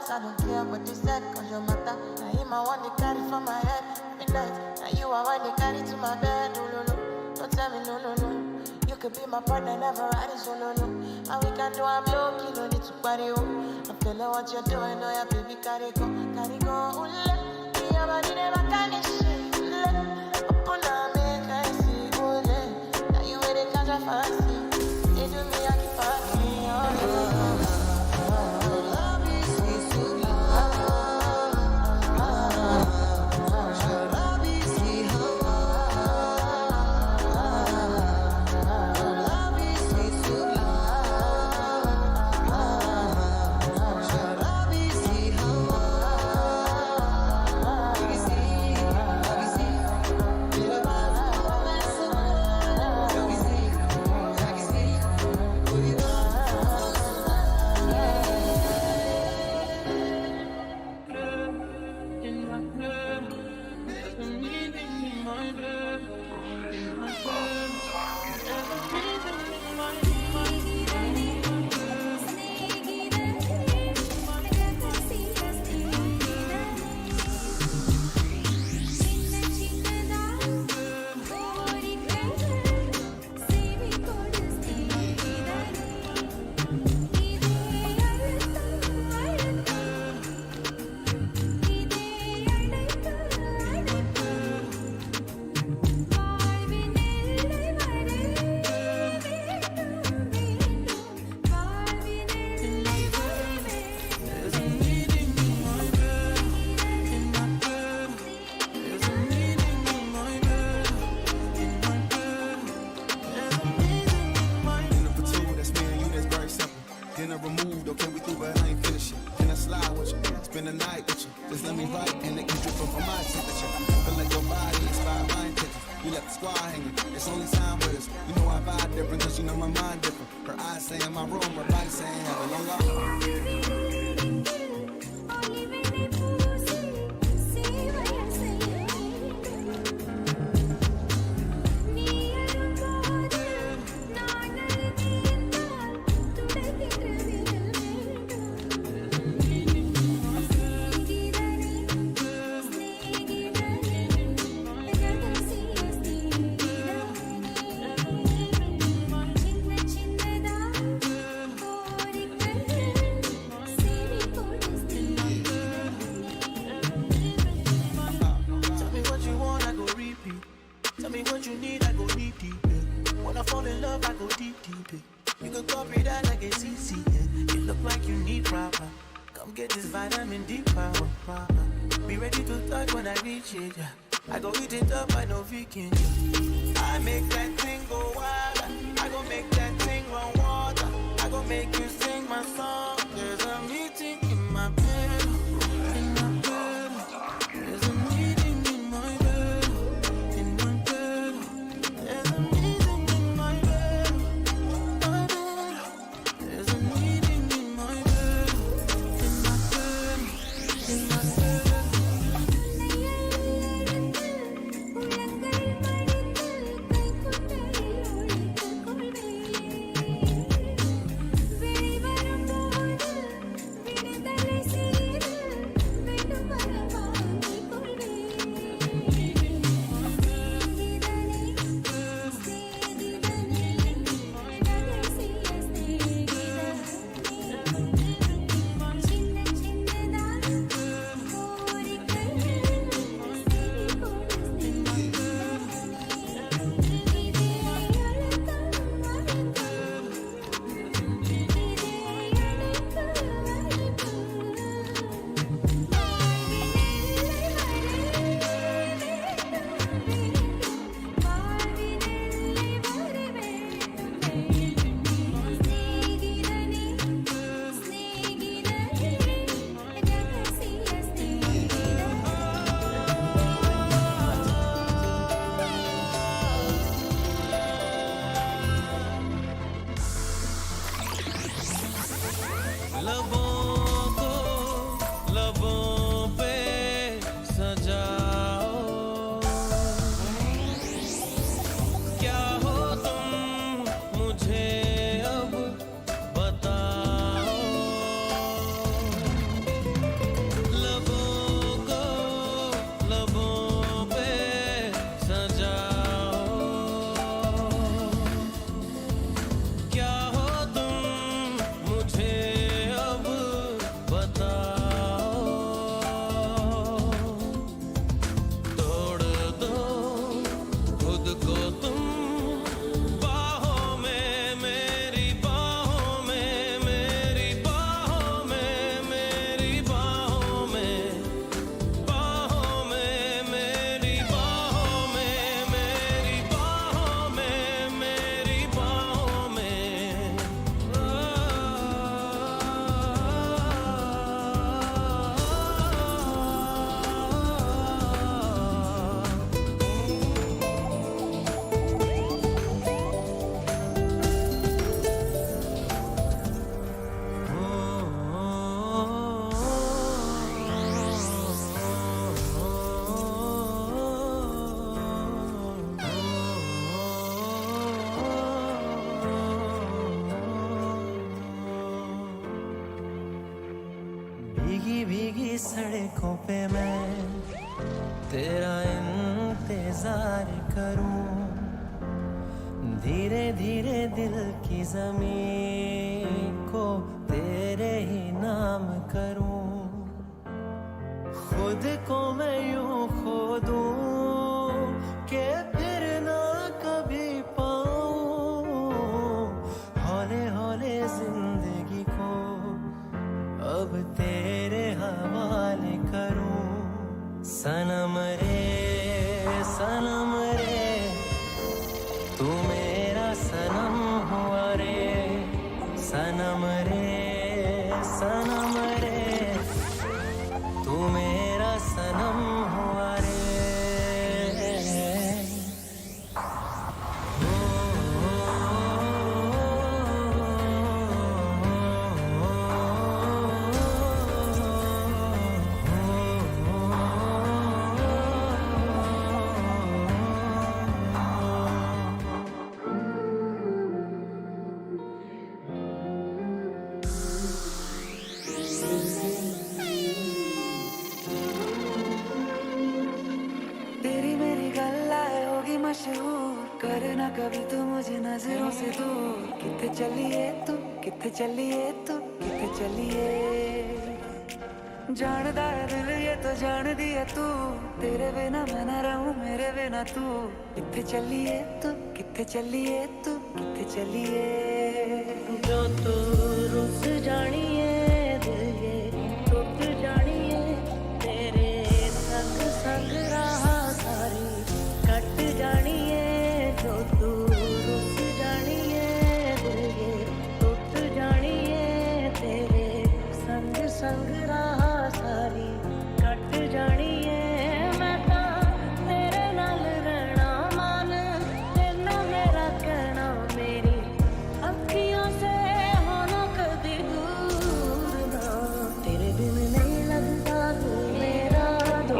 I don't care what you said, cause your matter. Now him I want to carry from my head. Midnight, now you I want to carry to my bed. Oh, no, no. Don't tell me no, no, no. You could be my partner, never riding solo, no. And we can do I'm low key, no need to party, oh. I'm feeling what you're doing, oh yeah, baby, carry go, ooh, me your body never carry shit, open up, make I see, ooh, now you with it, catch a fancy. They do me, I keep fucking, oh, squad hanging. It's only time with us. You know I vibe different, cause you know my mind different. Her eyes say in my room, her body saying heaven. Long I go eat it up, I know vegan. I make that thing go wild. I go make that thing run water. I go make you sing my song. There's a meeting in my bed. In my bed. There's a meeting in my bed. In my bed. There's a meeting in my bed. My bed. There's a meeting in my bed. In my bed. In my bed. सड़कों पे मैं तेरा इंतजार करूं, धीरे धीरे दिल की ज़मीं को तेरे ही नाम करूं, खुद को मैं यूं खो दूं कि फिर ना कभी पाऊं, हौले हौले जिंदगी को अब तेरे हवाले करूं। सनम रे तू मेरा सनम हुआ रे, सनम रे तू मेरा सनम हुआ रे। मशहूर करे ना कभी तू मुझे नजरों से दूर किथे चलिए तू किथे चलिए तू किथे चलिए जानदा है दिल ये तो जान दिया तू तेरे बिना मैं ना रहूं मेरे बिना तू किथे चलिए तू किथे चलिए तू किथे चलिए जो तू रुस जानिए दिल ये टूट जानिए तेरे संग संग रहा सारी कट जानिए जो तू रुस जानिए दिल ये टूट जानिए तेरे संग संग रहा सारी कट जानिए मैं तो तेरे नाल रहना मान तेना मेरा कहना मेरी अखियों से होना कभी दूर ना तेरे बिन नहीं लगता तू मेरा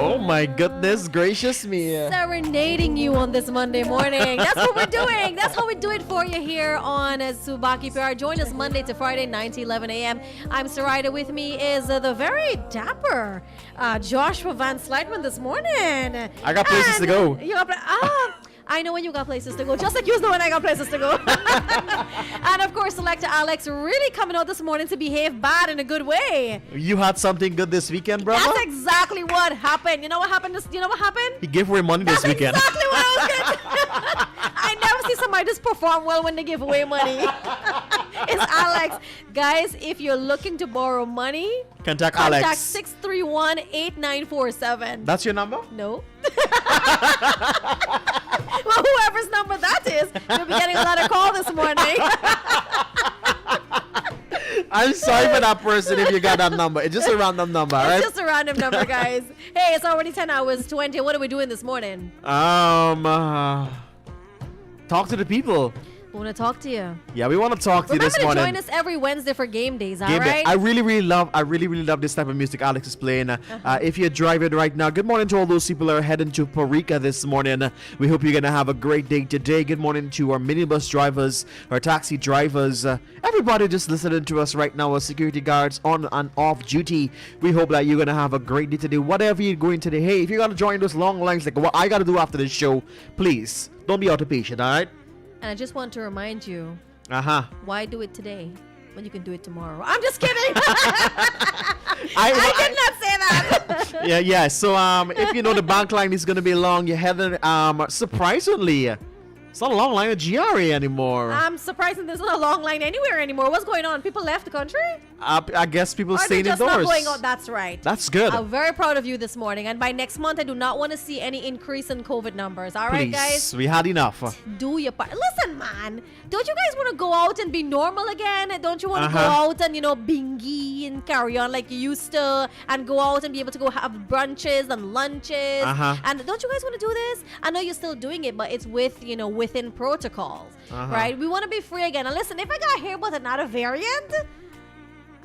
Oh my goodness gracious me. Serenading you on this Monday morning. That's what we're doing. That's how we do it for you here on Subah Pyar. Join us Monday to Friday, 9 to 11 a.m. I'm Surida. With me is the very dapper Joshua Van Slightman this morning. I got places to go. You got I know when you got places to go, just like you know when I got places to go. And of course, Selector Alex really coming out this morning to behave bad in a good way. You had something good this weekend, brother? That's exactly what happened. You know what happened? You know what happened? He gave away money this weekend. Exactly what I was going to I never see somebody just perform well when they give away money. It's Alex. Guys, if you're looking to borrow money, Contact Alex. 631-8947. That's your number? No. Well, whoever's number that is, you'll be getting a lot of call this morning. I'm sorry for that person if you got that number. It's just a random number, right? It's just a random number, guys. Hey, it's already 10 hours 20. What are we doing this morning? Talk to the people. We want to talk to you. Yeah, we want to talk to you this morning. Remember to join us every Wednesday for game days, all Game day. right? I really love this type of music Alex is playing. If you're driving right now, good morning to all those people who are heading to Parika this morning. We hope you're going to have a great day today. Good morning to our minibus drivers, our taxi drivers, everybody just listening to us right now, our security guards on and off duty. We hope that you're going to have a great day today. Whatever you're going today, hey, if you're going to join those long lines like what I got to do after this show, please don't be out of patience, all right? And I just want to remind you, why do it today when you can do it tomorrow? I'm just kidding. I did not say that. yeah. So if you know the bank line is going to be long, you're heading surprisingly. It's not a long line at GRA anymore. I'm surprised that there's not a long line anywhere anymore. What's going on? People left the country? I guess people staying just indoors. Not going out. That's right. That's good. I'm very proud of you this morning. And by next month, I do not want to see any increase in COVID numbers. All right, guys? We had enough. Do your part. Listen, man. Don't you guys want to go out and be normal again? Don't you want to go out and, bingy and carry on like you used to? And go out and be able to go have brunches and lunches? And don't you guys want to do this? I know you're still doing it, but it's with, within protocols. Right? We want to be free again. And listen, if I got hear about another variant,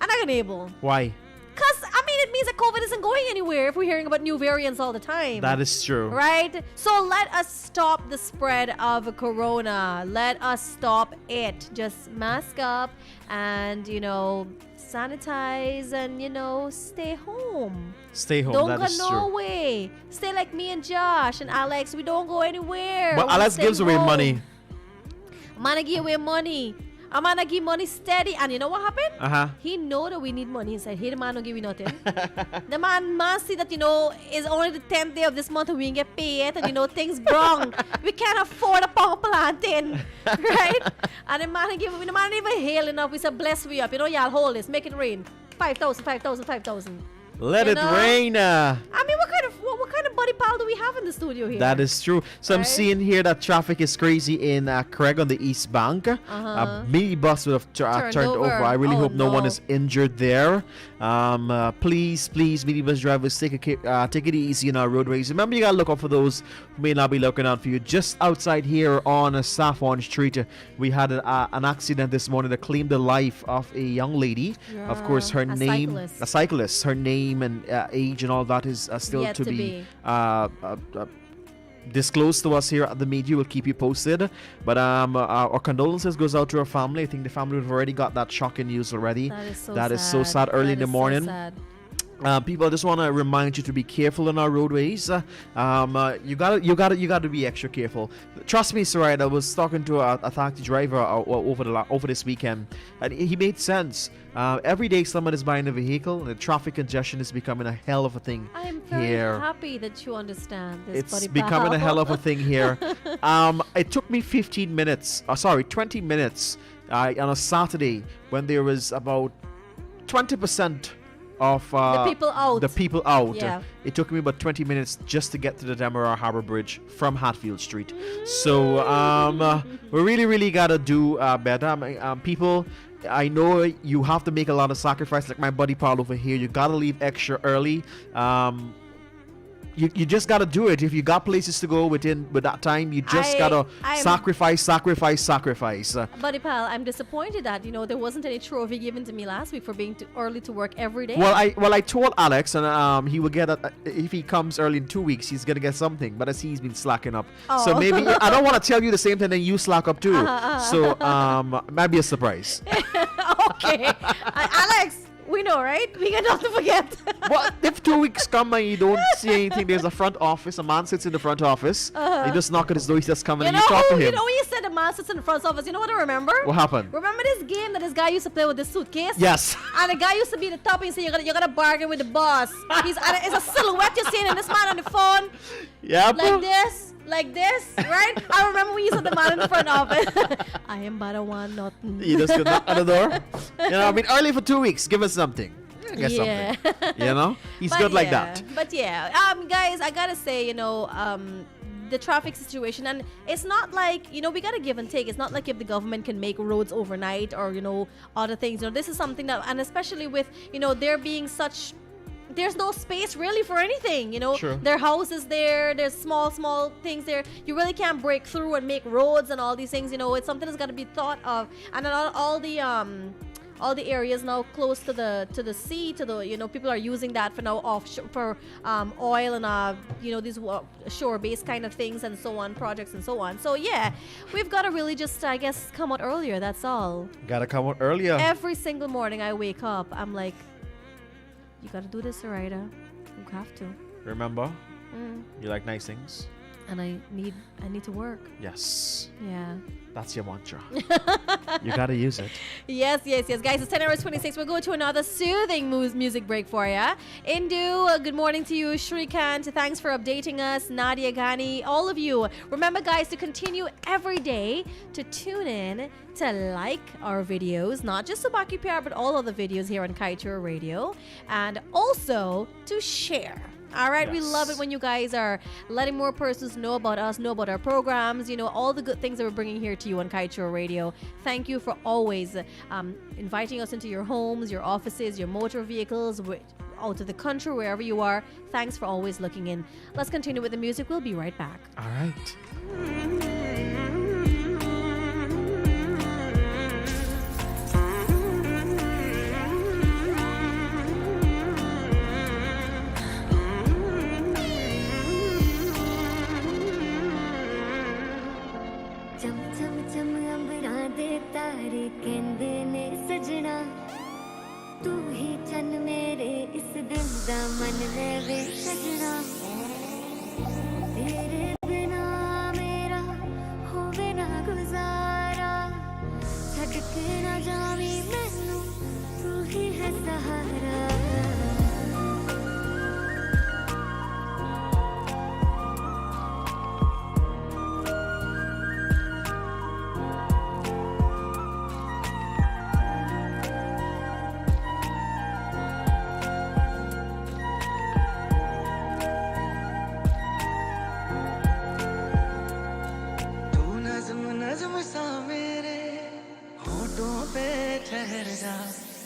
I'm not gonna able. Why? Because, it means that COVID isn't going anywhere if we're hearing about new variants all the time. That is true. Right? So let us stop the spread of corona. Let us stop it. Just mask up and, sanitize and, stay home. Stay home, Don't go nowhere. Stay like me and Josh and Alex. We don't go anywhere. But Alex gives away money. I'm gonna give away money. I'm gonna give money steady. And you know what happened? He know that we need money inside. He the man don't give me nothing. The man must see that, it's only the 10th day of this month and we can get paid and, things wrong. We can't afford a power planting. Right? And the man ain't even hail enough. We said, bless we up. Y'all hold this. Make it rain. 5,000, 5,000, 5,000. Let it rain. What kind of buddy pal do we have in the studio here? That is true. So I'm seeing here that traffic is crazy in Craig on the East Bank. A minibus would have turned over. I really hope no one is injured there. Please, minibus drivers, take it easy in our roadways. Remember, you gotta look out for those who may not be looking out for you. Just outside here on Saffron Street, we had an accident this morning that claimed the life of a young lady. Yeah, of course, her name, cyclist. a cyclist. Her name and age and all that is still Yet to to be disclosed to us here at the media. We'll keep you posted. But our condolences goes out to her family. I think the family have already got that shocking news already. That is so That sad. is so sad early in the morning. So sad. People, I just want to remind you to be careful on our roadways. You gotta be extra careful. Trust me, Surida. I was talking to a taxi driver over this weekend, and he made sense. Every day, someone is buying a vehicle, and the traffic congestion is becoming a hell of a thing I'm very here. happy that you understand this. It's buddy becoming pal. a hell of a thing here. It took me 20 minutes on a Saturday when there was about 20% of the people out. Yeah. It took me about 20 minutes just to get to the Demerara Harbour Bridge from Hatfield Street. So we really gotta do better. People, I know you have to make a lot of sacrifice, like my buddy Paul over here. You gotta leave extra early. You just gotta do it. If you got places to go with that time, you just gotta sacrifice. Buddy pal, I'm disappointed that there wasn't any trophy given to me last week for being too early to work every day. Well, I told Alex, and he will get if he comes early in 2 weeks, he's gonna get something. But I see he's been slacking up, so maybe I don't want to tell you the same thing, then you slack up too. So might be a surprise. Okay, Alex. We know, right? We got not to forget. Well, if 2 weeks come and you don't see anything, there's a front office. A man sits in the front office. You just knock at his door. He just come and you talk to him. You know when you said the man sits in the front office, you know what I remember? What happened? Remember this game that this guy used to play with this suitcase? Yes. And the guy used to be at the top and say, you're gonna bargain with the boss. It's a silhouette you're seeing, and this man on the phone. Yeah. Like this, right? I remember we used to the man in the front office. I am but a one, nothing. You just could knock on the door. Early for 2 weeks. Give us something. Get something. He's good like that. But yeah, guys, I gotta say, the traffic situation, and it's not like we gotta give and take. It's not like if the government can make roads overnight or other things. This is something that, and especially with there being such. There's no space really for anything, Sure. Their houses there's small things there. You really can't break through and make roads and all these things. It's something that's got to be thought of. And all the areas now close to the sea, people are using that for now offshore for oil and these shore-based kind of things and so on, projects and so on. So yeah, we've got to really just come out earlier. That's all. Gotta come out earlier. Every single morning I wake up, I'm like, you gotta do this, Surida. You have to. Remember, you like nice things, and I need to work. Yes. Yeah. That's your mantra. You gotta use it. Yes, guys. It's 10 hours 26. We'll go to another soothing music break for ya. Indu, good morning to you. Shrikant, thanks for updating us. Nadia Ghani, all of you. Remember, guys, to continue every day to tune in to like our videos, not just Subah Pyar, but all of the videos here on Kaieteur Radio, and also to share. All right, yes. We love it when you guys are letting more persons know about us, know about our programs, all the good things that we're bringing here to you on Kaieteur Radio. Thank you for always inviting us into your homes, your offices, your motor vehicles, out of the country, wherever you are. Thanks for always looking in. Let's continue with the music. We'll be right back. All right. तारे कहंदे ने सजना तू ही चन मेरे इस दिल दा मन वे सजना तेरे बिना मेरा होवे ना गुजारा छड़ के ना जावी मैनू तू ही है सहारा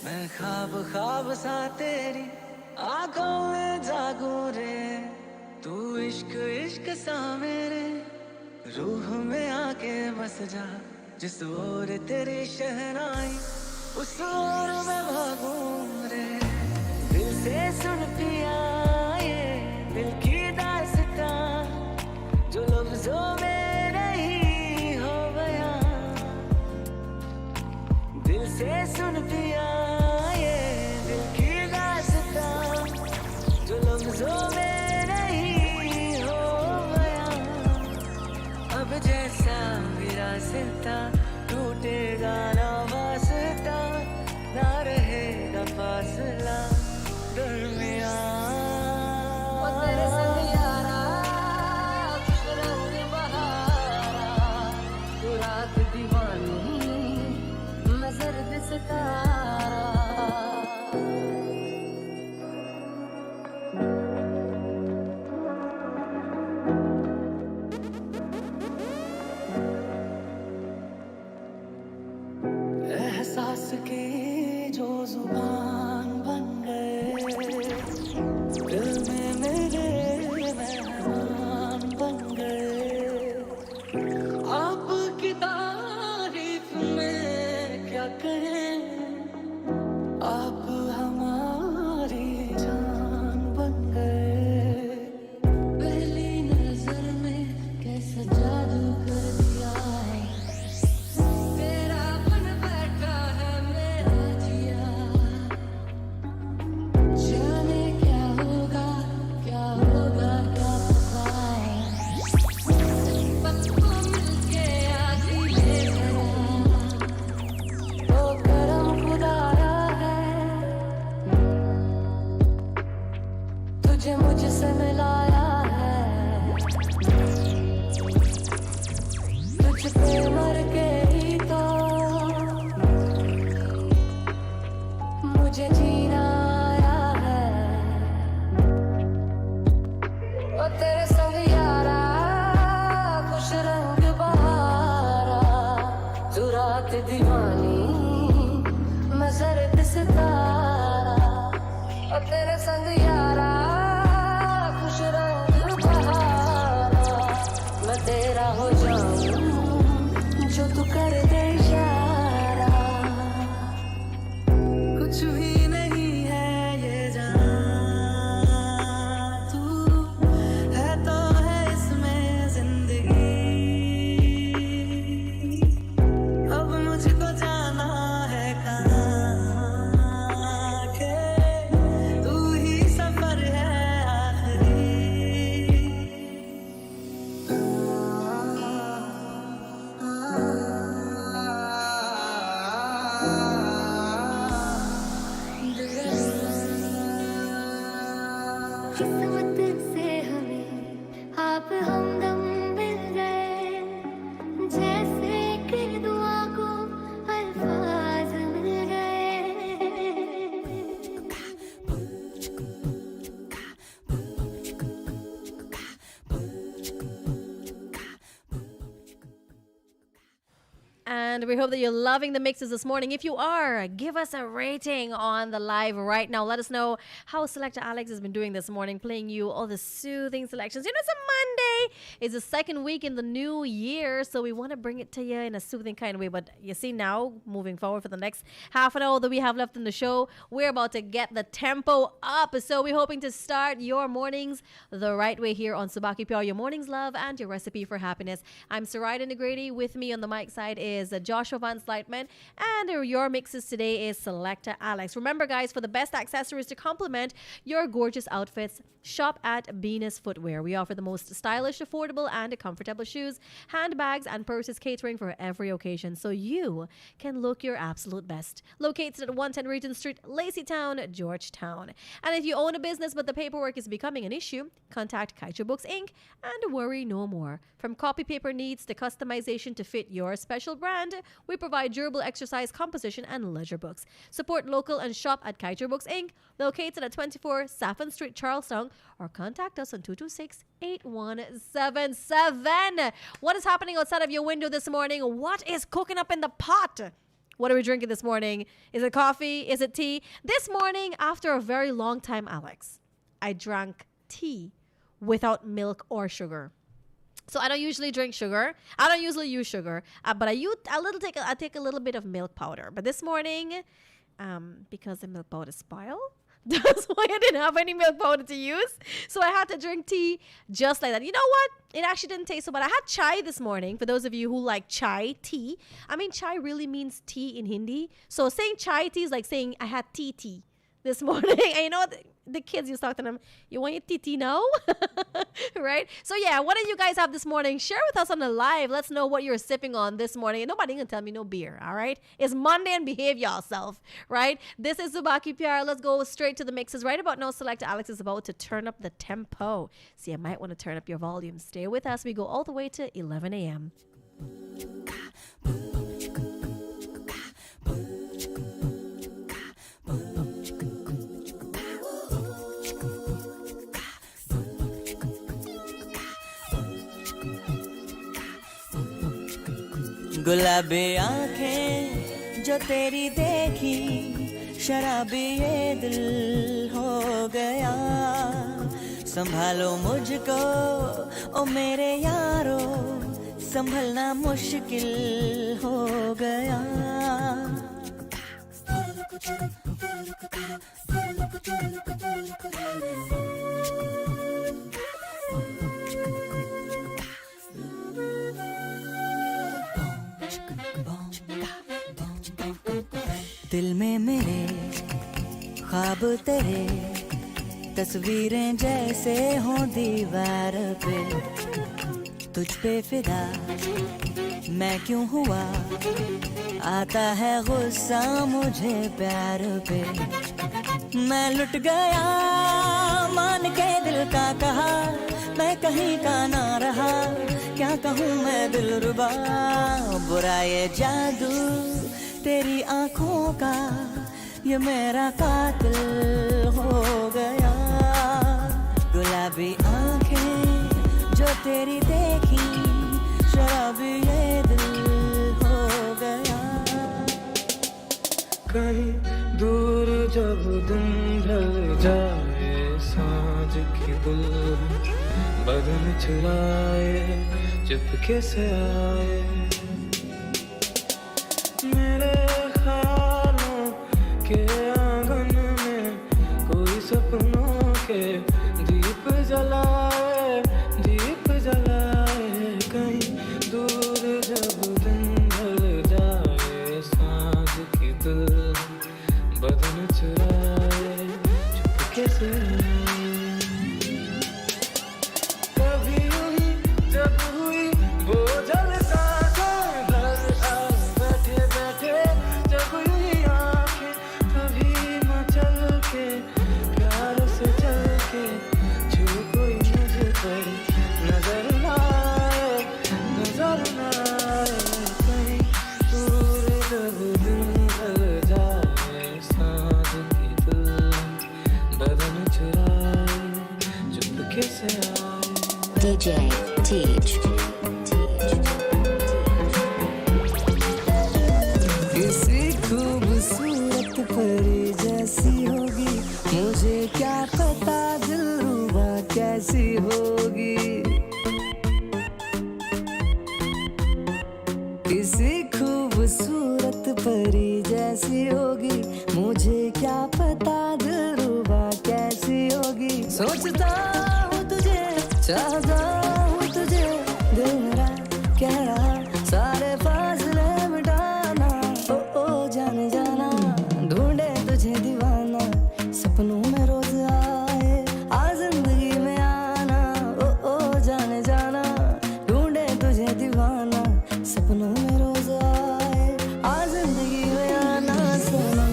मैं ख्वाब सा तेरी आंखों में जागूं रे तू इश्क सा मेरे रूह में आके बस जा जिस ओर तेरी शहनाई उस ओर मैं भागूं रे दिल से सुन पिया ये दिल की दास्तां जो लफ्जों में नहीं हो गया दिल से सुन पिया वास्ता टूटेगा ना वास्ता ना रहेगा फासला दरमियां ओ तेरे संग यारा खुश रंग बहारा तू रात दीवानी मैं जर्द सितारा एहसास की जो जुबान बन गए दिल में मेरे मेहमान बन गए आपकी तारीफ में क्या कहें आप हमारी जान बन गए पहली नजर में कैसा जादू कर दिया है तेरा बन बैठा है मेरा जिया जाने क्या होगा क्या पता है सबको मिलके आज ही ले जरा तो करम खुदाया है तुझे मुझसे मिलाया है तुझ पे मर के ही तो मुझे जीना आया है ओ तेरे संग यारा खुश रंग बहारा तू रात दीवानी मैं जर्द सितारा ओ तेरे संग यारा खुश रंग बहारा मैं तेरा हो जाऊं जो तू कर दे इशारा कुछ भी नहीं है ये जान तू है तो है इसमें जिंदगी अब मुझको जाना है कहाँ के तू ही सफर है किस्मत से हमें आप हमदम मिल गए जैसे कि दुआ को अल्फाज मिल गए And we hope that you're loving the mixes this morning. If you are, give us a rating on the live right now. Let us know how Selector Alex has been doing this morning, playing you all the soothing selections. You know, it's a Monday. It's the second week in the new year, so we want to bring it to you in a soothing kind of way. But you see now, moving forward for the next half an hour that we have left in the show, we're about to get the tempo up. So we're hoping to start your mornings the right way here on Subah Pyar, your morning's love and your recipe for happiness. I'm Surida Negrady. With me on the mic side is Joshua Van Slightman, and your mixes today is Selector Alex. Remember, guys, for the best accessories to complement your gorgeous outfits, shop at Venus Footwear. We offer the most stylish, affordable, and comfortable shoes, handbags, and purses catering for every occasion, so you can look your absolute best. Located at 110 Regent Street, Lazytown, Georgetown. And if you own a business but the paperwork is becoming an issue, contact Kaieteur Books Inc. and worry no more. From copy paper needs to customization to fit your special brand, we provide durable exercise, composition, and leisure books. Support local and shop at Kaieteur Books Inc., located at 24 Saffron Street, Charlestown, or contact us on 226-8177. What is happening outside of your window this morning? What is cooking up in the pot? What are we drinking this morning? Is it coffee? Is it tea? This morning, after a very long time, Alex, I drank tea without milk or sugar. So I don't usually drink sugar. I don't usually use sugar, but I take a little bit of milk powder. But this morning, because the milk powder spoiled, that's why I didn't have any milk powder to use. So I had to drink tea just like that. You know what? It actually didn't taste so bad. I had chai this morning. For those of you who like chai tea, I mean, chai really means tea in Hindi. So saying chai tea is like saying I had tea. this morning. And you know what? The kids used to talk to them, you want your titi now? Right? So yeah, what did you guys have this morning? Share with us on the live. Let's know what you're sipping on this morning. And nobody can tell me no beer, all right? It's Monday and behave yourself, right? This is Subah Pyar. Let's go straight to the mixes. Right about now, Selector Alex is about to turn up the tempo. So you might want to turn up your volume. Stay with us. We go all the way to 11 a.m. गुलाबी आंखें जो तेरी देखी शराबी ये दिल हो गया संभालो मुझको ओ मेरे यारो संभलना मुश्किल हो गया दिल में मेरे ख्वाब तेरे तस्वीरें जैसे हों दीवार पे तुझ पे फिदा मैं क्यों हुआ आता है गुस्सा मुझे प्यार पे मैं लुट गया मान के दिल का कहा मैं कहीं का ना रहा क्या कहूँ मैं दिलरुबा बुरा ये जादू तेरी आँखों का ये मेरा कातिल हो गया गुलाबी आँखें जो तेरी देखी शराबी ये दिल हो गया कहीं दूर जब दिन ढल जाए सांझ की दुल्हन बदन चुराए चुपके से आए मेरे ख्यालों के आंगन में कोई सपनों के दीप जलाए कहीं दूर जब दिन ढल जाए सांझ की दुल्हन बदन चुराए चुपके से कभी यूं ही जब हुई बोझल सांसें बैठे बैठे जब यूं ही आंखें कभी मचल के प्यार से चल के जो कोई मुझे पर नजर ना आए कहीं दूर जब दिन ढल जाए सांझ की दुल्हन बदन चुराए चुपके से आए DJ Teach. किसी खूबसूरत परी जैसी होगी मुझे क्या पता दिलरुबा कैसी होगी किसी खूबसूरत परी जैसी होगी मुझे क्या पता दिलरुबा कैसी होगी सोचता हूँ तुझे चाहता हूँ तुझे दिल मेरा कह रहा सारे फासले मिटाना ओ जाने जाना ढूंढे तुझे दीवाना सपनों में रोज आए आ जिंदगी में आना ओ जाने जाना ढूंढे तुझे दीवाना सपनों में रोज आए आ जिंदगी में आना सनम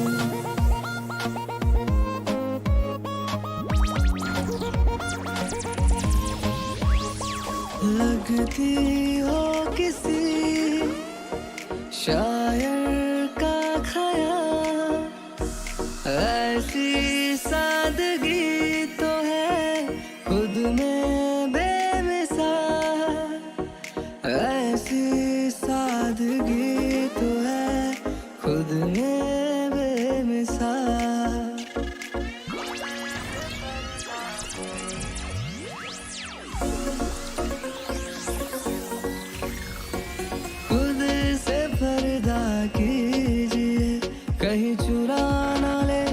लगती हो किसी शायर का ख्याल ऐसी सादगी तो है खुद में बेमिसाल ऐसी सादगी तो है खुद में बेमिसाल खुद से पर्दा कीजिए कहीं चुरा ना ले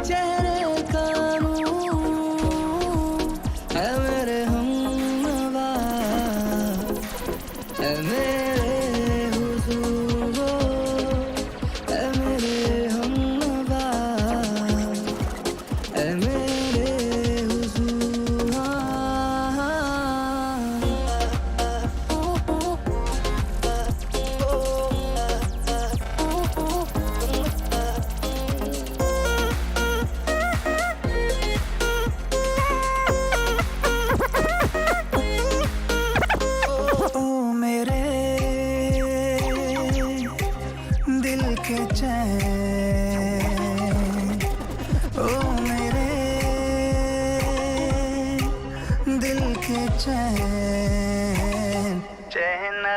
चेहरे का नूर है मेरे हमनवा है मेरे हुजूर है मेरे हमनवा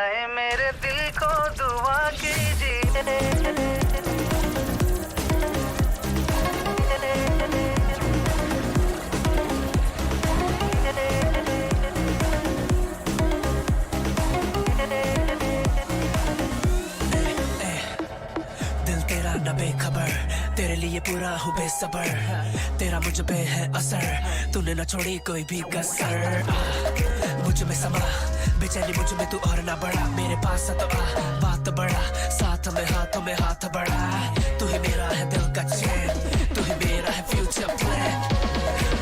आए मेरे दिल को दुआ कीजिए ना बेखबर तेरे लिए पूरा हूँ बेसबर तेरा मुझ पे है असर तूने ना छोड़ी कोई भी कसर मुझ में समा बेचैनी मुझ में तू और ना बढ़ा मेरे पास तो आ बात बड़ा साथ में हाथ बढ़ा तू ही मेरा है दिल का चैन तू ही मेरा है फ्यूचर प्लान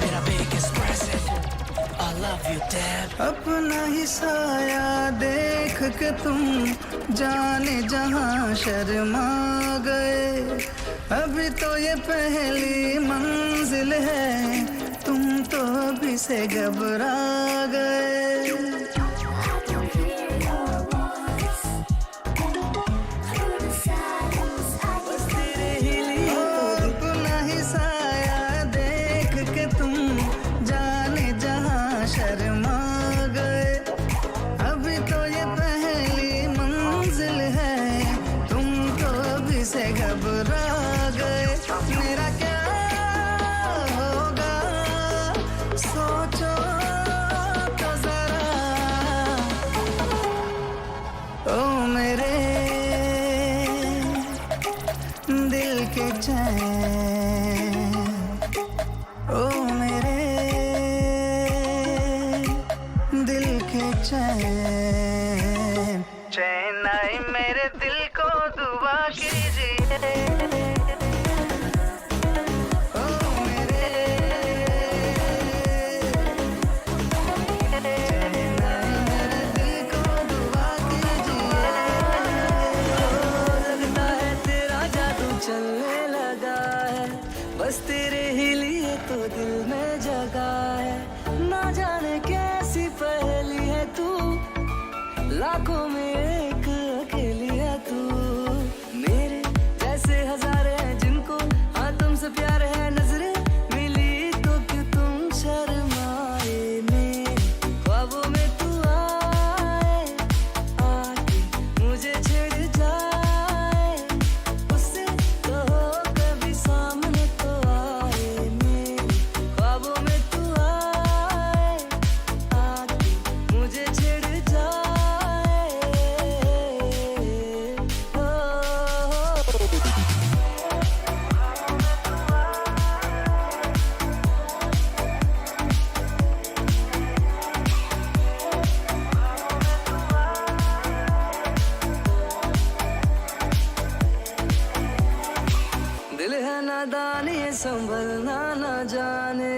मेरा biggest present I love you dad अपना ही साया देख के तुम जाने जहां शर्मा गए अभी तो ये पहली मंजिल है तुम तो अभी से घबरा गए अपना ही साया देख के तुम जाने जहां शर्मा गए अभी तो ये पहली मंजिल है तुम तो अभी से घबरा गए मेरा क्या होगा सोचो तो जरा ओ मेरे दिल के चैन ओ मेरे दिल के चैन चैन आए मेरे दिल को दुआ कीजिए चलने लगा है बस तेरे ही लिए तो दिल में जगा है ना जाने कैसी पहेली है तू लाखों में एक अकेली है तू मेरे जैसे हजारे हैं जिनको हाँ तुमसे प्यार है नजरें मिली तो क्यों तुम शर्माए मेरे ख्वाबों में तू आए आके मुझे छेड़ जाए उससे कहो कभी सामने तो आए मेरे ख्वाबों में तू आए आके मुझे छेड़ जाए दिल है नादान ये संभलना ना जाने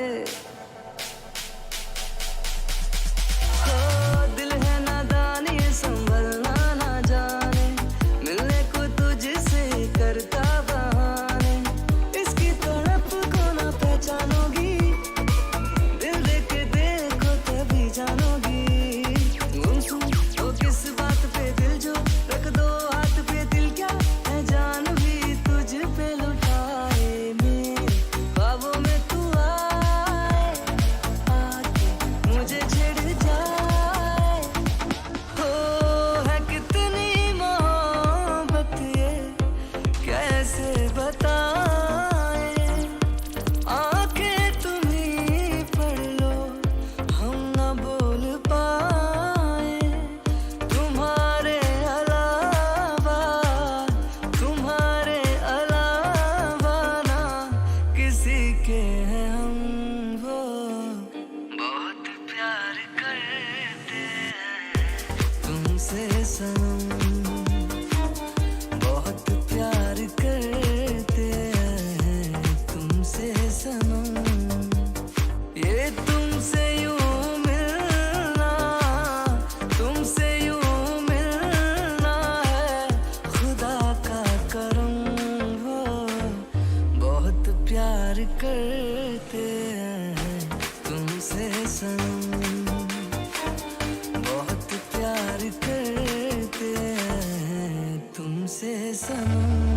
दिल है नादान ये संभलना ना जाने मिलने को तुझसे करता बहाने इसकी तड़प को ना पहचानोगी दिल देख के देखो तभी जानोगी गुमसुम तो किस बात पे दिल जो रख दो हाथ पे दिल क्या है जान भी तुझ पे लुटाए मेरे ख्वाबों में तू आए आके मुझे छेड़ जाए हो है कितनी मोहब्बत ये कैसे बताए आंखें तुम ही पढ़ लो हम न बोल पाए तुम्हारे अलावा ना किसी के हैं हम वो बहुत प्यार करते हैं तुमसे सनम बहुत प्यार करते हैं तुमसे सनम ये तुमसे यूं मिलना है खुदा का करम वो बहुत प्यार करते हैं तुमसे सनम बहुत प्यार करते हैं तुमसे सनम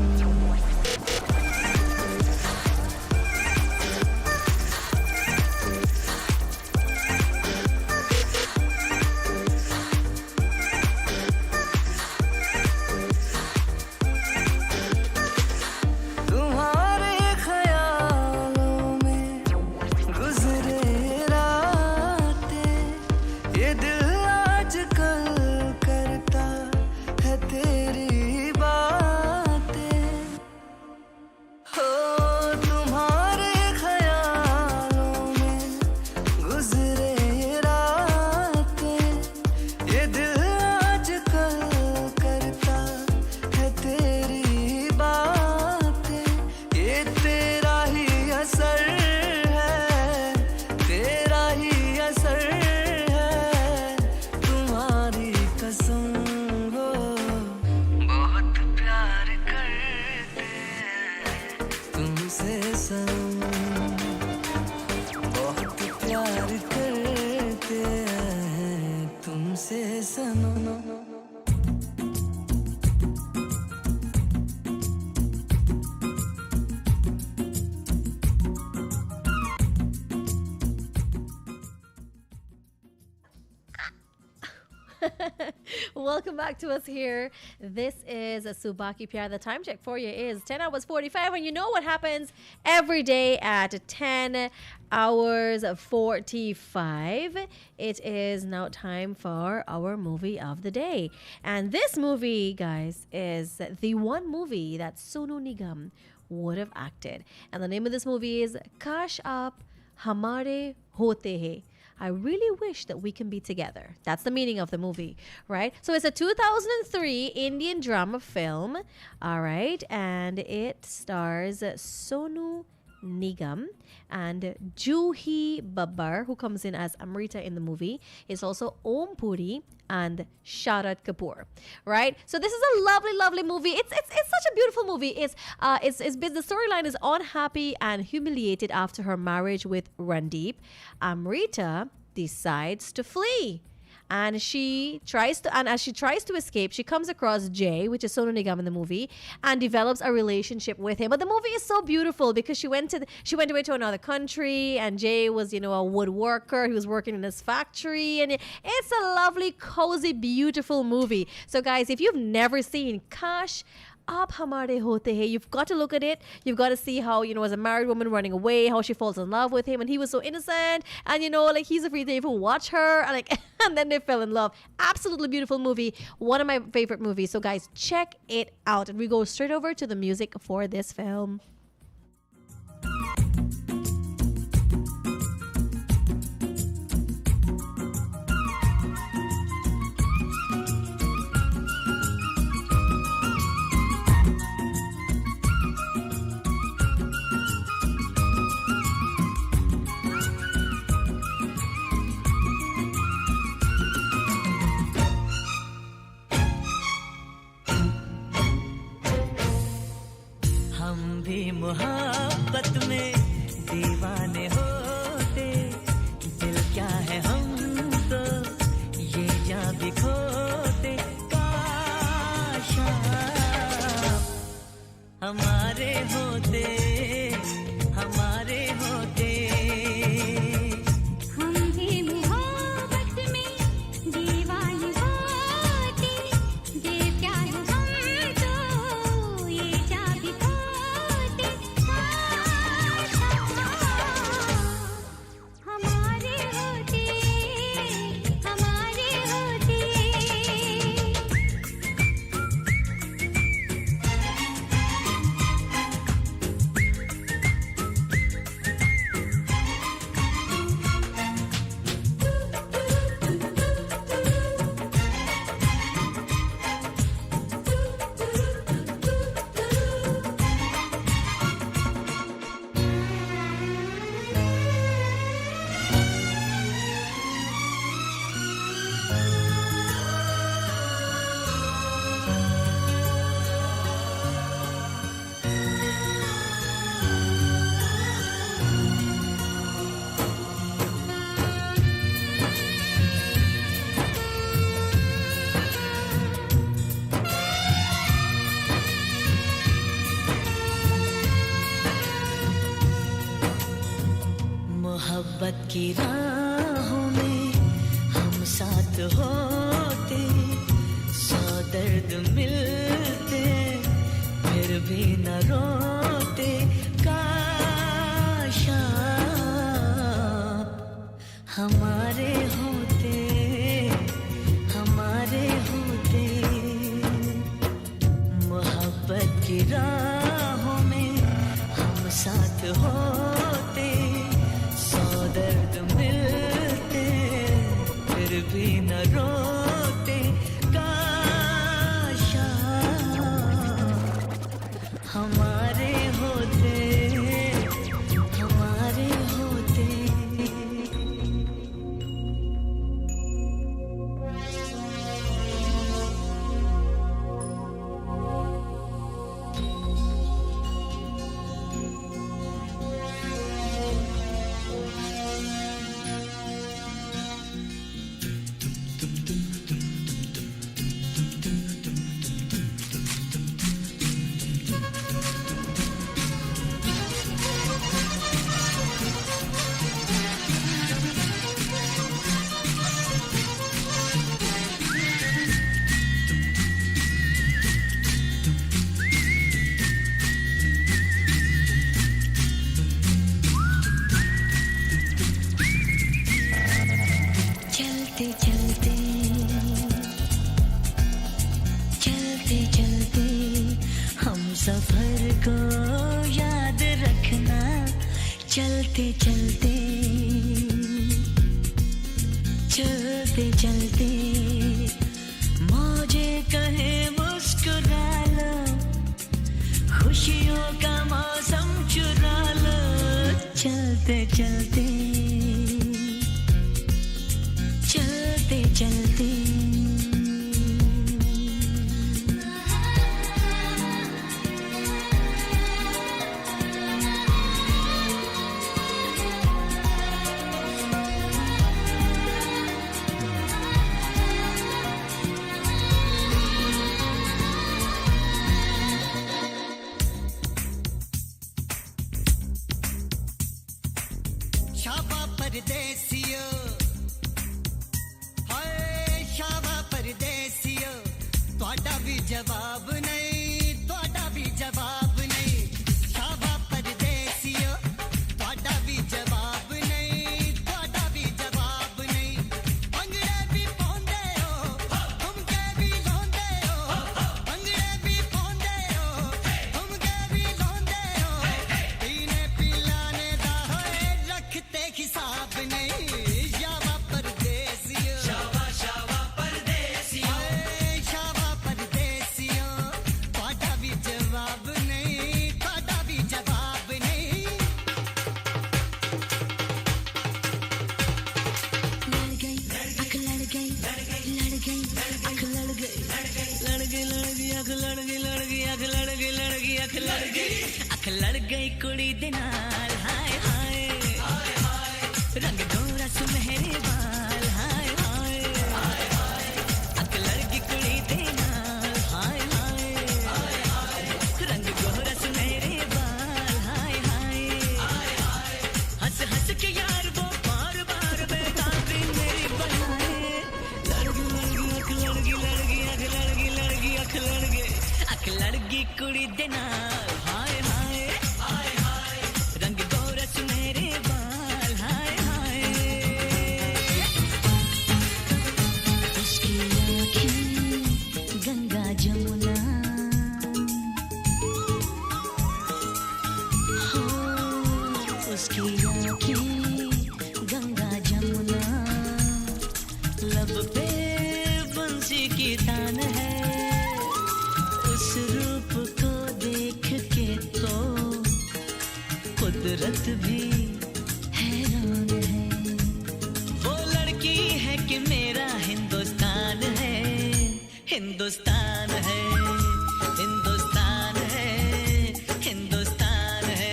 Welcome back to us here. This is a Subah Pyar. The time check for you is 10 hours 45, and you know what happens every day at 10 hours 45. It is now time for our movie of the day. And this movie, guys, is the one movie that Sonu Nigam would have acted. And the name of this movie is Kash Aap Hamare Hote Hai. I really wish that we can be together. That's the meaning of the movie, right? So it's a 2003 Indian drama film, all right? And it stars Sonu Nigam and Juhi Babbar, who comes in as Amrita in the movie. It's also Om Puri and Sharad Kapoor, right? So this is a lovely, lovely movie. It's such a beautiful movie. It's the storyline is unhappy and humiliated after her marriage with Randeep. Amrita decides to flee. And as she tries to escape, she comes across Jay, which is Sonu Nigam in the movie, and develops a relationship with him. But the movie is so beautiful because she went away to another country, and Jay was, a woodworker. He was working in his factory, and it's a lovely, cozy, beautiful movie. So guys, if you've never seen Kash Aap Hamare Hote Hai, you've got to look at it. You've got to see how, as a married woman running away, how she falls in love with him, and he was so innocent, and he's afraid to even watch her, and and then they fell in love. Absolutely beautiful movie. One of my favorite movies. So guys, check it out, and we go straight over to the music for this film. मोहब्बत में दीवाने होते दिल क्या है हम तो ये जा भी खोते काश हमारे होते हम भी मोहब्बत में दीवाने होते दिल क्या है हम तो ये जा भी खोते हमारे होते मोहब्बत की राहों में हम साथ होते सौ दर्द मिलते फिर भी न रोते काश आप हमारे होते मोहब्बत की राहों में हम साथ होते दर्द मिलते फिर भी न रोते काश हमारे होते चलते चलते हम सफर को याद रखना चलते चलते चलते चलते मौजे कहे मुस्कुरा लो खुशियों का मौसम चुरा लो चलते चलते चलते चलते शाबा परदेसियो हाय शाबा परदेसियो ਤੁਹਾਡਾ ਵੀ ਜਵਾਬ ਨਹੀਂ ਤੁਹਾਡਾ ਵੀ ਜਵਾਬ ਨਹੀਂ शाबा परदेसियो ਤੁਹਾਡਾ ਵੀ ਜਵਾਬ ਨਹੀਂ ਤੁਹਾਡਾ ਵੀ ਜਵਾਬ ਨਹੀਂ ਭੰਗੜੇ ਵੀ ਪਾਉਂਦੇ ਹੋ ਤੁਮਕੇ ਵੀ ਲਾਉਂਦੇ ਹੋ ਭੰਗੜੇ ਵੀ ਪਾਉਂਦੇ ਹੋ ਤੁਮਕੇ ਵੀ ਲਾਉਂਦੇ ਹੋ ਪੀਣੇ ਪਿਲਾਣੇ ਦਾ ਹੋਏ ਰੱਖਤੇ ਹਿਸਾਬ ਨਹੀਂ शाबा परदेसियो शाबा शाबा परदेसियो शाबा परदेसियो ਤੁਹਾਡਾ ਵੀ ਜਵਾਬ ਨਹੀਂ ਤੁਹਾਡਾ ਵੀ ਜਵਾਬ ਨਹੀਂ लड़ गई अख लड़ गई लड़ गई अख लड़ गई लड़ गई लड़ गई अख लड़ गई लड़ गई अख लड़ गई लड़ गई अख लड़ गई अख लड़ गई कुड़ी दे नाल हाय हाय रंग गोरा सुनहरे बाल हाय हाय अख लड़ गई कुड़ी दे नाल हाय हाय रंग गोरा सुनहरे बाल हाय हाय हंस हंस के यार वो बार बार बेताबी मेरी बनाए लड़ गई अख लड़ गई लड़ गई अख लड़ गई लड़ गई अख लड़ गई अख लड़ गई कुड़ी दे नाल हाय हाय रंग गोरा सुनहरे बाल हाय हाय उसकी आँखें गंगा जमुना हो उसकी आँखें गंगा जमुना लब पे बंसी की तान है उस रूप को देख के तो कुदरत भी हैरान है वो लड़की है कि मेरा हिंदुस्तान है हिंदुस्तान है हिंदुस्तान है हिंदुस्तान है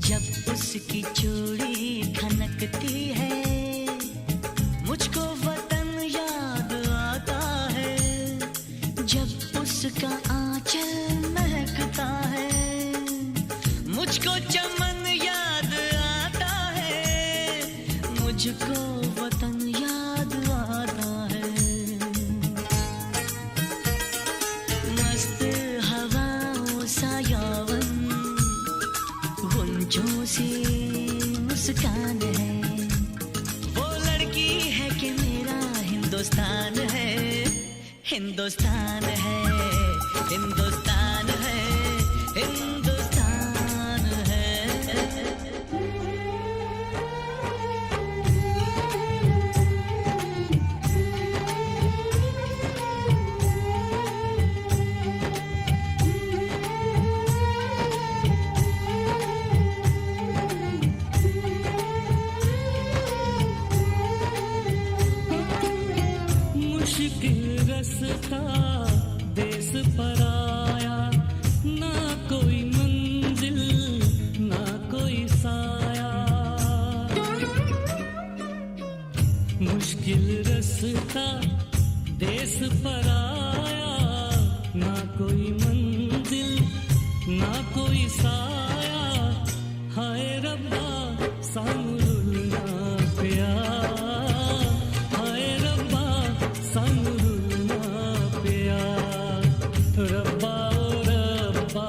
जब उसकी चूड़ी खनकती है मुझको वतन याद आता है जब उसका आंचल महकता है मुझको चमन याद आता है मुझको वतन याद आता है मस्त हवाओं सा यौवन गुंजों से मुस्कान है वो लड़की है कि मेरा हिंदुस्तान है हिंदुस्तान है हिंदुस्तान है हिंदुस्तान है मुश्किल रास्ता देश पर आया ना कोई मंजिल ना कोई साया मुश्किल रास्ता देश पर आया ना कोई मंजिल ना कोई साया हाय रब्बा सानू रुलना पिया हाय रब्बा सानू रुलना पिया रब्बा ओ रब्बा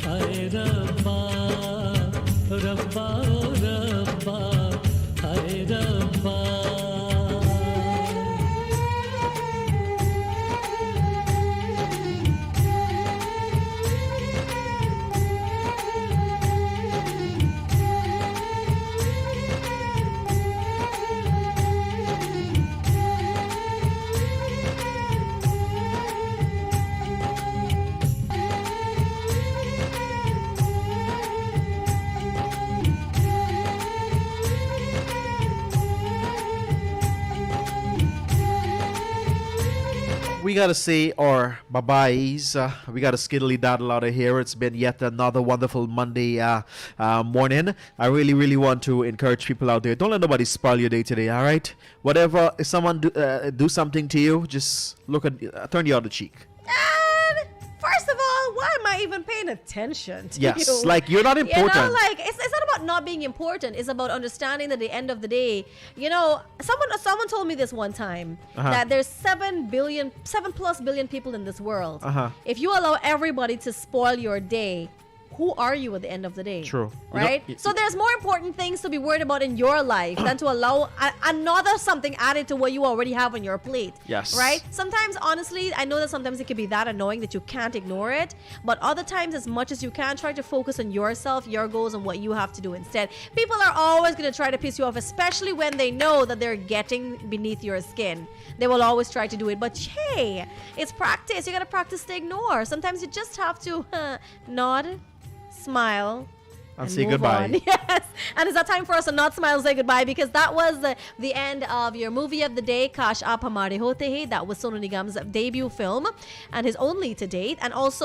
हाय रब्बा रब्बा ओ रब्बा हाय रब्बा We gotta say our bye-byes. We gotta skiddly daddle out of here. It's been yet another wonderful Monday morning. I really want to encourage people out there. Don't let nobody spoil your day today, all right? Whatever, if someone do something to you, just look at, turn the other cheek. And first of all, why am I even paying attention to Yes, you? like you're not important. You know, like it's not about not being important. It's about understanding that at the end of the day, you know, someone told me this one time that there's 7+ billion people in this world. If you allow everybody to spoil your day, who are you at the end of the day? True. Right? So there's more important things to be worried about in your life than to allow another something added to what you already have on your plate. Yes. Right? Sometimes, honestly, I know that sometimes it can be that annoying that you can't ignore it. But other times, as much as you can, try to focus on yourself, your goals, and what you have to do instead. People are always going to try to piss you off, especially when they know that they're getting beneath your skin. They will always try to do it. But hey, it's practice. You got to practice to ignore. Sometimes you just have to nod, smile, and say move goodbye. on. Yes. And it's that time for us to not smile and say goodbye, because that was the end of your movie of the day, Kash Aap Hamare Hote Hai. That was Sonu Nigam's debut film and his only to date. And also